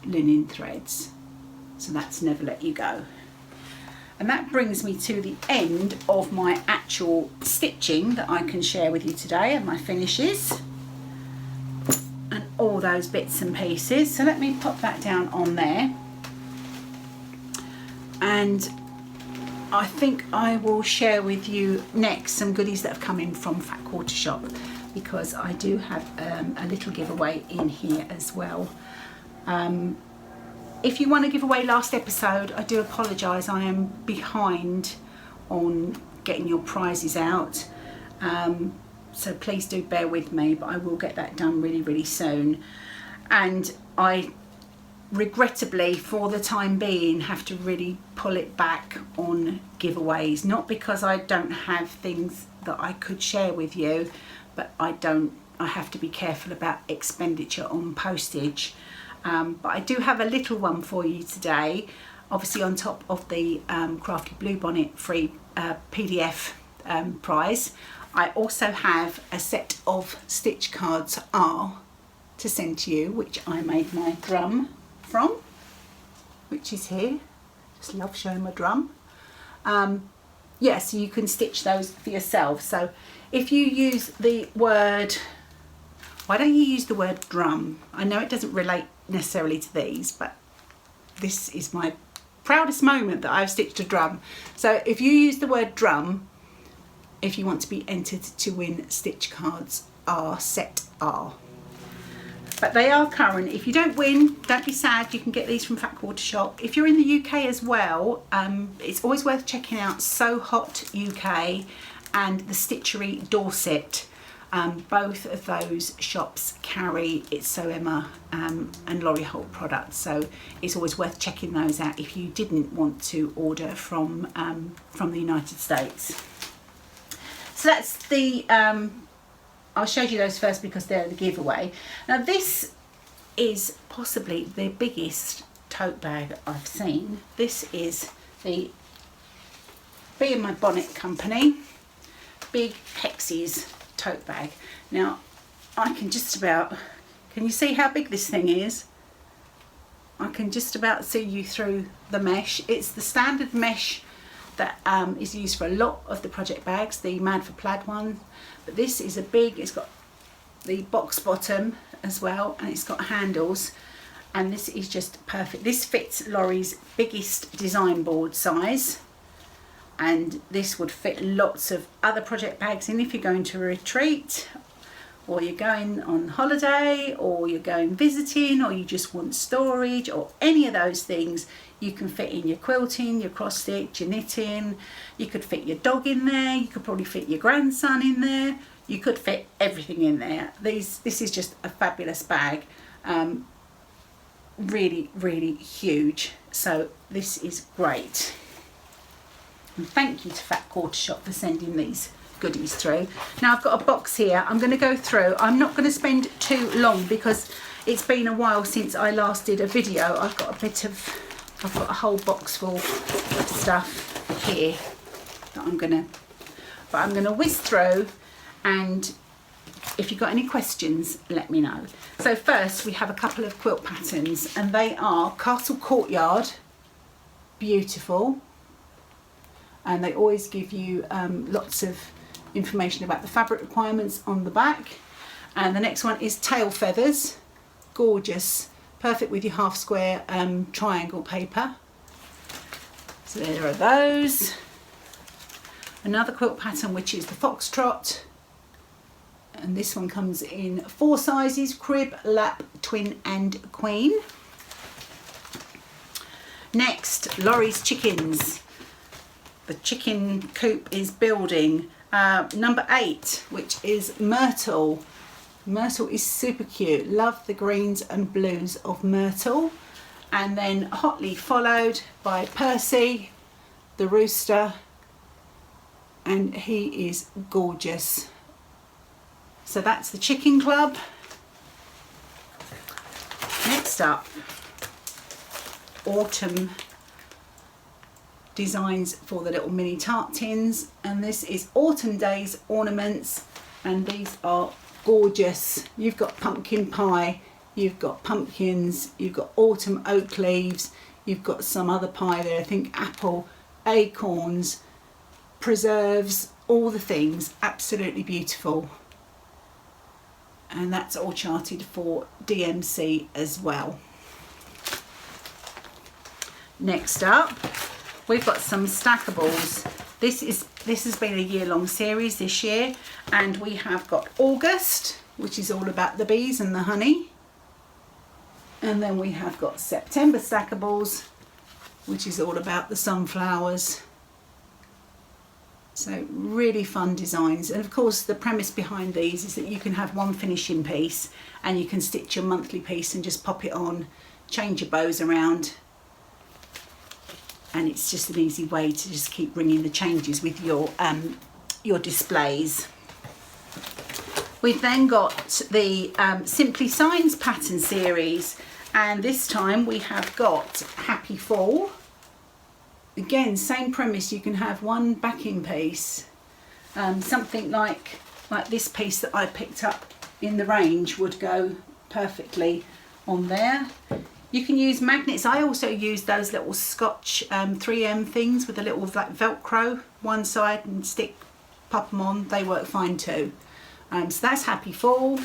linen threads, so that's Never Let You Go. And that brings me to the end of my actual stitching that I can share with you today, and my finishes and all those bits and pieces. So let me pop that down on there, and I think I will share with you next some goodies that have come in from Fat Quarter Shop, because I do have a little giveaway in here as well. If you want to give away last episode, I do apologise, I am behind on getting your prizes out, so please do bear with me, but I will get that done really soon. And I regrettably, for the time being, have to really pull it back on giveaways, not because I don't have things that I could share with you, but I have to be careful about expenditure on postage. But I do have a little one for you today, obviously on top of the Crafty Bluebonnet free PDF prize. I also have a set of stitch cards to send to you, which I made my drum from, which is here. Just love showing my drum. Yeah, so you can stitch those for yourself. So if you use the word, why don't you use the word drum? I know it doesn't relate necessarily to these, but this is my proudest moment that I've stitched a drum. So if you use the word drum, if you want to be entered to win stitch cards, set R. But they are current. If you don't win, don't be sad, you can get these from Fat Quarter Shop. If you're in the UK as well, it's always worth checking out So Hot UK and the Stitchery Dorset. Both of those shops carry It's So Emma and Laurie Holt products, so it's always worth checking those out if you didn't want to order from the United States. So that's the, I'll show you those first because they're the giveaway. Now this is possibly the biggest tote bag I've seen. This is the Be In My Bonnet Company Big Hexies tote bag. Now I can just about, can you see how big this thing is? I can just about see you through the mesh. It's the standard mesh that is used for a lot of the project bags, the Mad for Plaid one, but this is a big, it's got the box bottom as well, and it's got handles, and this is just perfect. This fits Laurie's biggest design board size, and this would fit lots of other project bags in if you're going to a retreat, or you're going on holiday, or you're going visiting, or you just want storage, or any of those things. You can fit in your quilting, your cross stitch, your knitting. You could fit your dog in there. You could probably fit your grandson in there. You could fit everything in there. This is just a fabulous bag. Really, really huge. So this is great. And thank you to Fat Quarter Shop for sending these goodies through. Now I've got a box here. I'm going to go through. I'm not going to spend too long because it's been a while since I last did a video. I've got a whole box full of stuff here that I'm going to whiz through, and if you've got any questions, let me know. So first we have a couple of quilt patterns, and they are Castle Courtyard, beautiful, and they always give you lots of information about the fabric requirements on the back. And the next one is Tail Feathers, gorgeous, perfect with your half square triangle paper. So there are those. Another quilt pattern, which is the Foxtrot, and this one comes in 4 sizes: crib, lap, twin and queen. Next, Laurie's chickens. The chicken coop is building. Number 8, which is Myrtle. Myrtle is super cute. Love the greens and blues of Myrtle. And then hotly followed by Percy, the rooster, and he is gorgeous. So that's the chicken club. Next up, autumn designs for the little mini tart tins, and this is Autumn Days ornaments, and these are gorgeous. You've got pumpkin pie, you've got pumpkins, you've got autumn oak leaves, you've got some other pie there, I think apple, acorns, preserves, all the things. Absolutely beautiful. And that's all charted for DMC as well. Next up, we've got some stackables. This has been a year-long series this year, and we have got August, which is all about the bees and the honey. And then we have got September stackables, which is all about the sunflowers. So really fun designs. And of course the premise behind these is that you can have one finishing piece and you can stitch your monthly piece and just pop it on, change your bows around, and it's just an easy way to just keep bringing the changes with your displays. We've then got the Simply Signs pattern series, and this time we have got Happy Fall. Again, same premise, you can have one backing piece. Something like this piece that I picked up in the range would go perfectly on there. You can use magnets. I also use those little Scotch 3M things with a little like Velcro one side and pop them on. They work fine too. So that's Happy Fall.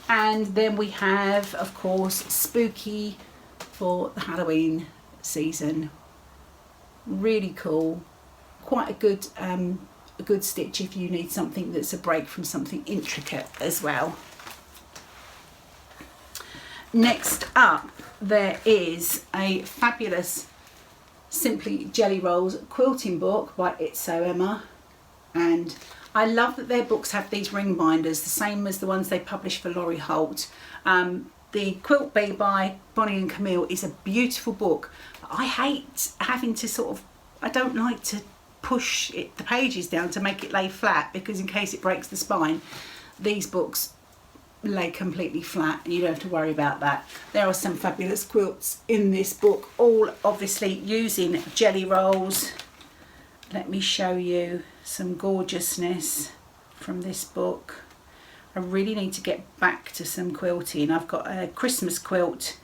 And then we have, of course, Spooky for the Halloween season. Really cool. Quite a good stitch if you need something that's a break from something intricate as well. Next up, there is a fabulous Simply Jelly Rolls quilting book by It's So Emma, and I love that their books have these ring binders, the same as the ones they publish for Laurie Holt. The Quilt Bee by Bonnie and Camille is a beautiful book. I hate having to I don't like to push the pages down to make it lay flat, because in case it breaks the spine, these books lay completely flat and you don't have to worry about that. There are some fabulous quilts in this book, all obviously using jelly rolls. Let me show you some gorgeousness from this book. I really need to get back to some quilting. I've got a Christmas quilt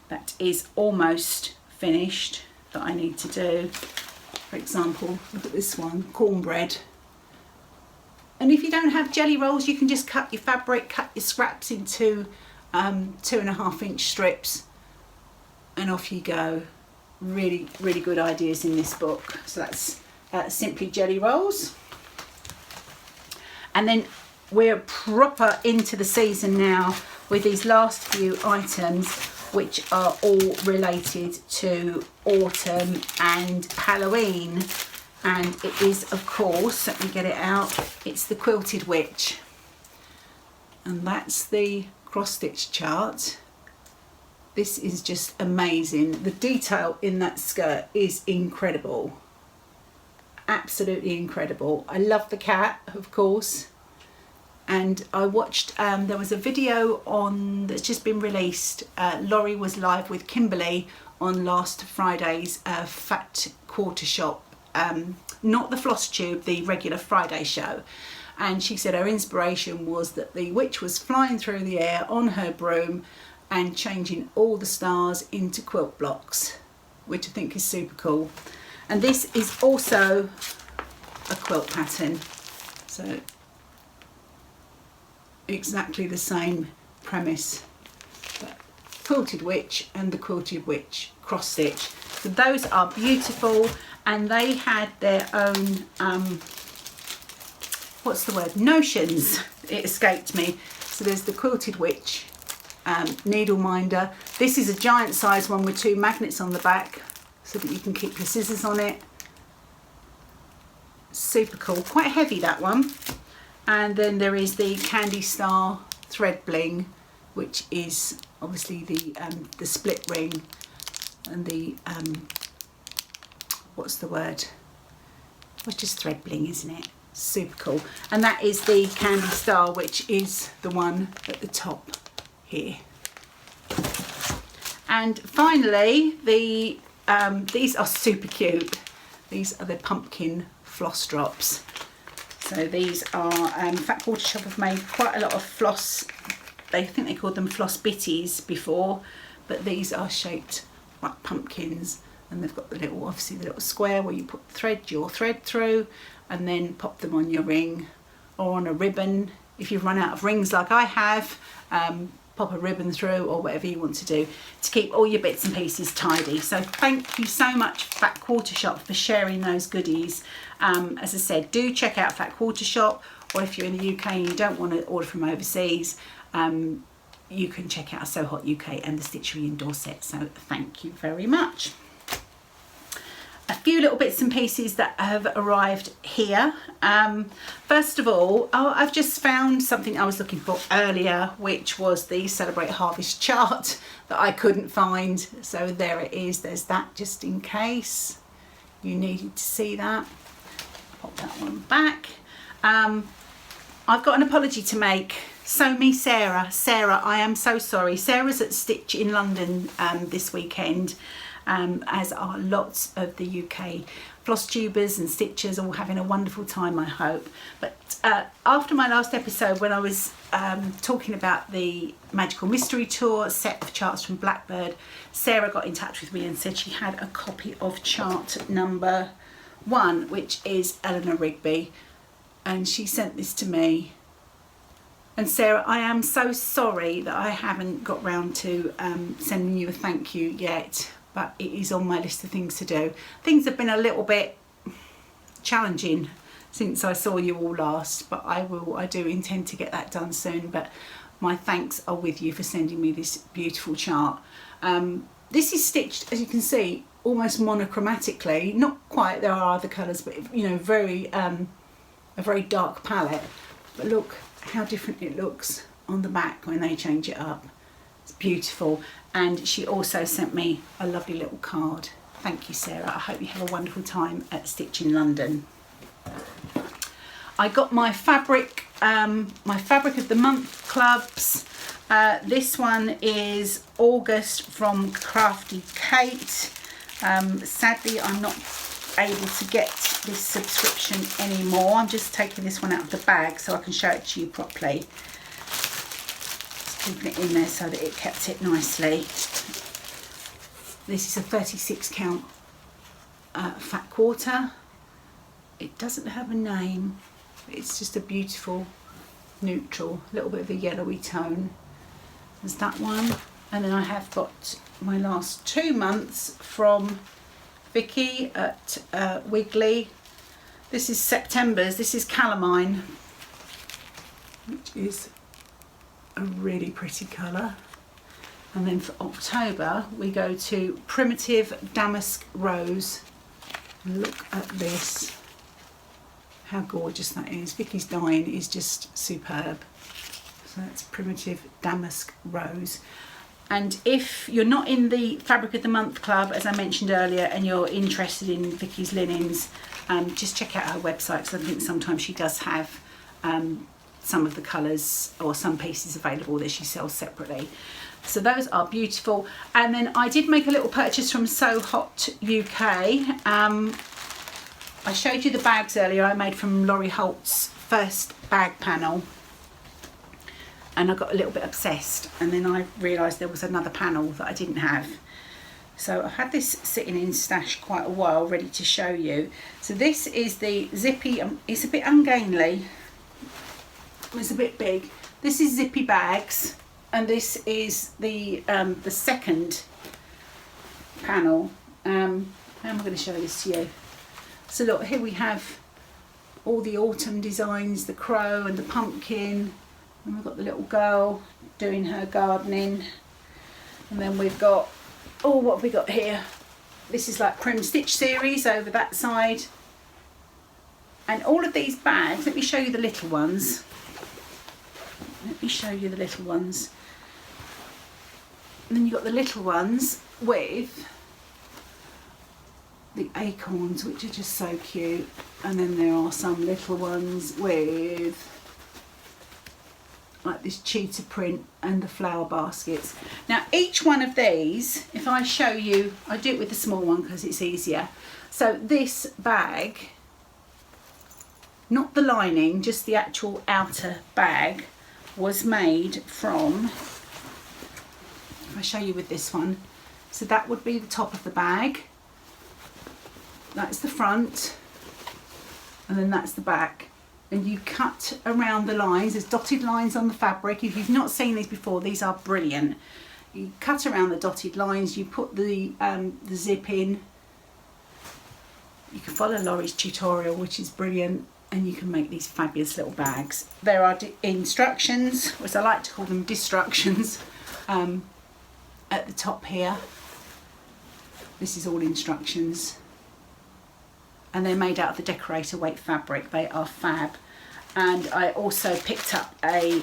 that is almost finished that I need to do. For example, look at this one, cornbread. And if you don't have jelly rolls, you can just cut your fabric, cut your scraps into 2.5 inch strips, and off you go. Really, really good ideas in this book. So that's Simply Jelly Rolls. And then we're proper into the season now with these last few items, which are all related to autumn and Halloween. And it is, of course, let me get it out, it's the Quilted Witch. And that's the cross-stitch chart. This is just amazing. The detail in that skirt is incredible. Absolutely incredible. I love the cat, of course. And I watched, there was a video on that's just been released. Laurie was live with Kimberly on last Friday's Fat Quarter Shop. Not the Flosstube, the regular Friday show. And she said her inspiration was that the witch was flying through the air on her broom and changing all the stars into quilt blocks, which I think is super cool. And this is also a quilt pattern. So exactly the same premise. But Quilted Witch and the Quilted Witch cross stitch. So those are beautiful, and they had their own what's the word, notions, it escaped me. So there's the Quilted Witch needle minder. This is a giant size one with 2 magnets on the back, so that you can keep your scissors on it. Super cool, quite heavy that one. And then there is the Candy Star thread bling, which is obviously the split ring and the what's the word? It's just thread bling, isn't it? Super cool. And that is the Candy Star, which is the one at the top here. And finally, these are super cute. These are the pumpkin floss drops. So these are Fat Quarter Shop have made quite a lot of floss. I think they called them floss bitties before, but these are shaped like pumpkins, and they've got the little, obviously the little square where you put your thread through, and then pop them on your ring or on a ribbon. If you've run out of rings like I have, pop a ribbon through, or whatever you want to do to keep all your bits and pieces tidy. So thank you so much, Fat Quarter Shop, for sharing those goodies. As I said, do check out Fat Quarter Shop, or if you're in the UK and you don't want to order from overseas, you can check out So Hot UK and the Stitchery in Dorset. So thank you very much. A few little bits and pieces that have arrived here. First of all, I've just found something I was looking for earlier, which was the Celebrate Harvest chart that I couldn't find. So there it is. There's that, just in case you needed to see that. Pop that one back. I've got an apology to make. So me, Sarah, I am so sorry. Sarah's at Stitch in London this weekend. As are lots of the UK Flosstubers and Stitchers, all having a wonderful time, I hope. But after my last episode, when I was talking about the Magical Mystery Tour set of charts from Blackbird, Sarah got in touch with me and said she had a copy of chart number 1, which is Eleanor Rigby, and she sent this to me. And Sarah, I am so sorry that I haven't got round to sending you a thank you yet, but it is on my list of things to do. Things have been a little bit challenging since I saw you all last, but I do intend to get that done soon. But my thanks are with you for sending me this beautiful chart. This is stitched, as you can see, almost monochromatically. Not quite, there are other colours, but you know, a very dark palette. But look how different it looks on the back when they change it up. It's beautiful. And she also sent me a lovely little card. Thank you, Sarah. I hope you have a wonderful time at Stitch in London. I got my fabric of the month clubs. This one is August from Crafty Kate. Sadly, I'm not able to get this subscription anymore. I'm just taking this one out of the bag so I can show it to you properly. Keeping it in there so that it kept it nicely. This is a 36 count fat quarter. It doesn't have a name. It's just a beautiful neutral, little bit of a yellowy tone. There's that one. And then I have got my last 2 months from Vykky at Wiggly. This is September's. This is Calamine, which is a really pretty colour. And then for October we go to Primitive Damask Rose. Look at this, how gorgeous that is. Vykky's dyeing is just superb. So that's Primitive Damask Rose. And if you're not in the Fabric of the Month Club, as I mentioned earlier, and you're interested in Vykky's linens, just check out her website, because I think sometimes she does have some of the colours or some pieces available that she sells separately. So those are beautiful. And then I did make a little purchase from So Hot UK. I showed you the bags earlier I made from Laurie Holt's first bag panel, and I got a little bit obsessed, and then I realised there was another panel that I didn't have. So I've had this sitting in stash quite a while, ready to show you. So this is the zippy, it's a bit ungainly, it's a bit big. This is Zippy Bags, and this is the second panel. How am I going to show this to you? So look, here we have all the autumn designs, the crow and the pumpkin, and we've got the little girl doing her gardening, and then we've got, oh, what have we got here? This is like Prim Stitch series over that side. And all of these bags, let me show you the little ones. Let me show you the little ones. And then you've got the little ones with the acorns, which are just so cute. And then there are some little ones with like this cheetah print and the flower baskets. Now each one of these, if I show you, I do it with the small one because it's easier. So this bag, not the lining, just the actual outer bag, was made from, if I show you with this one, so that would be the top of the bag, that's the front, and then that's the back. And you cut around the lines, there's dotted lines on the fabric. If you've not seen these before, these are brilliant. You cut around the dotted lines, you put the zip in. You can follow Laurie's tutorial, which is brilliant, and you can make these fabulous little bags. There are instructions, as I like to call them, destructions, at the top here. This is all instructions. And they're made out of the decorator weight fabric. They are fab. And I also picked up a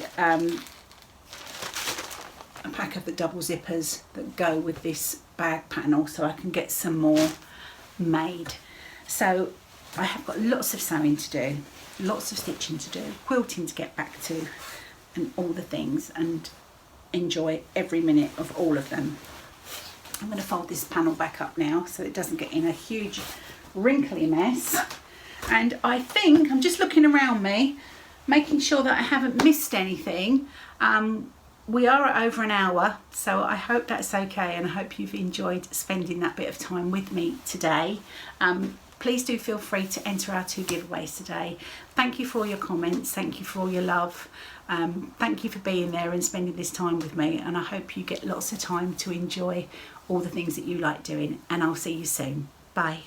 pack of the double zippers that go with this bag panel, so I can get some more made. So I have got lots of sewing to do, lots of stitching to do, quilting to get back to, and all the things, and enjoy every minute of all of them. I'm going to fold this panel back up now so it doesn't get in a huge wrinkly mess. And I think I'm just looking around me, making sure that I haven't missed anything. We are at over an hour, so I hope that's okay, and I hope you've enjoyed spending that bit of time with me today. Please do feel free to enter our 2 giveaways today. Thank you for all your comments, thank you for all your love, thank you for being there and spending this time with me, and I hope you get lots of time to enjoy all the things that you like doing, and I'll see you soon. Bye.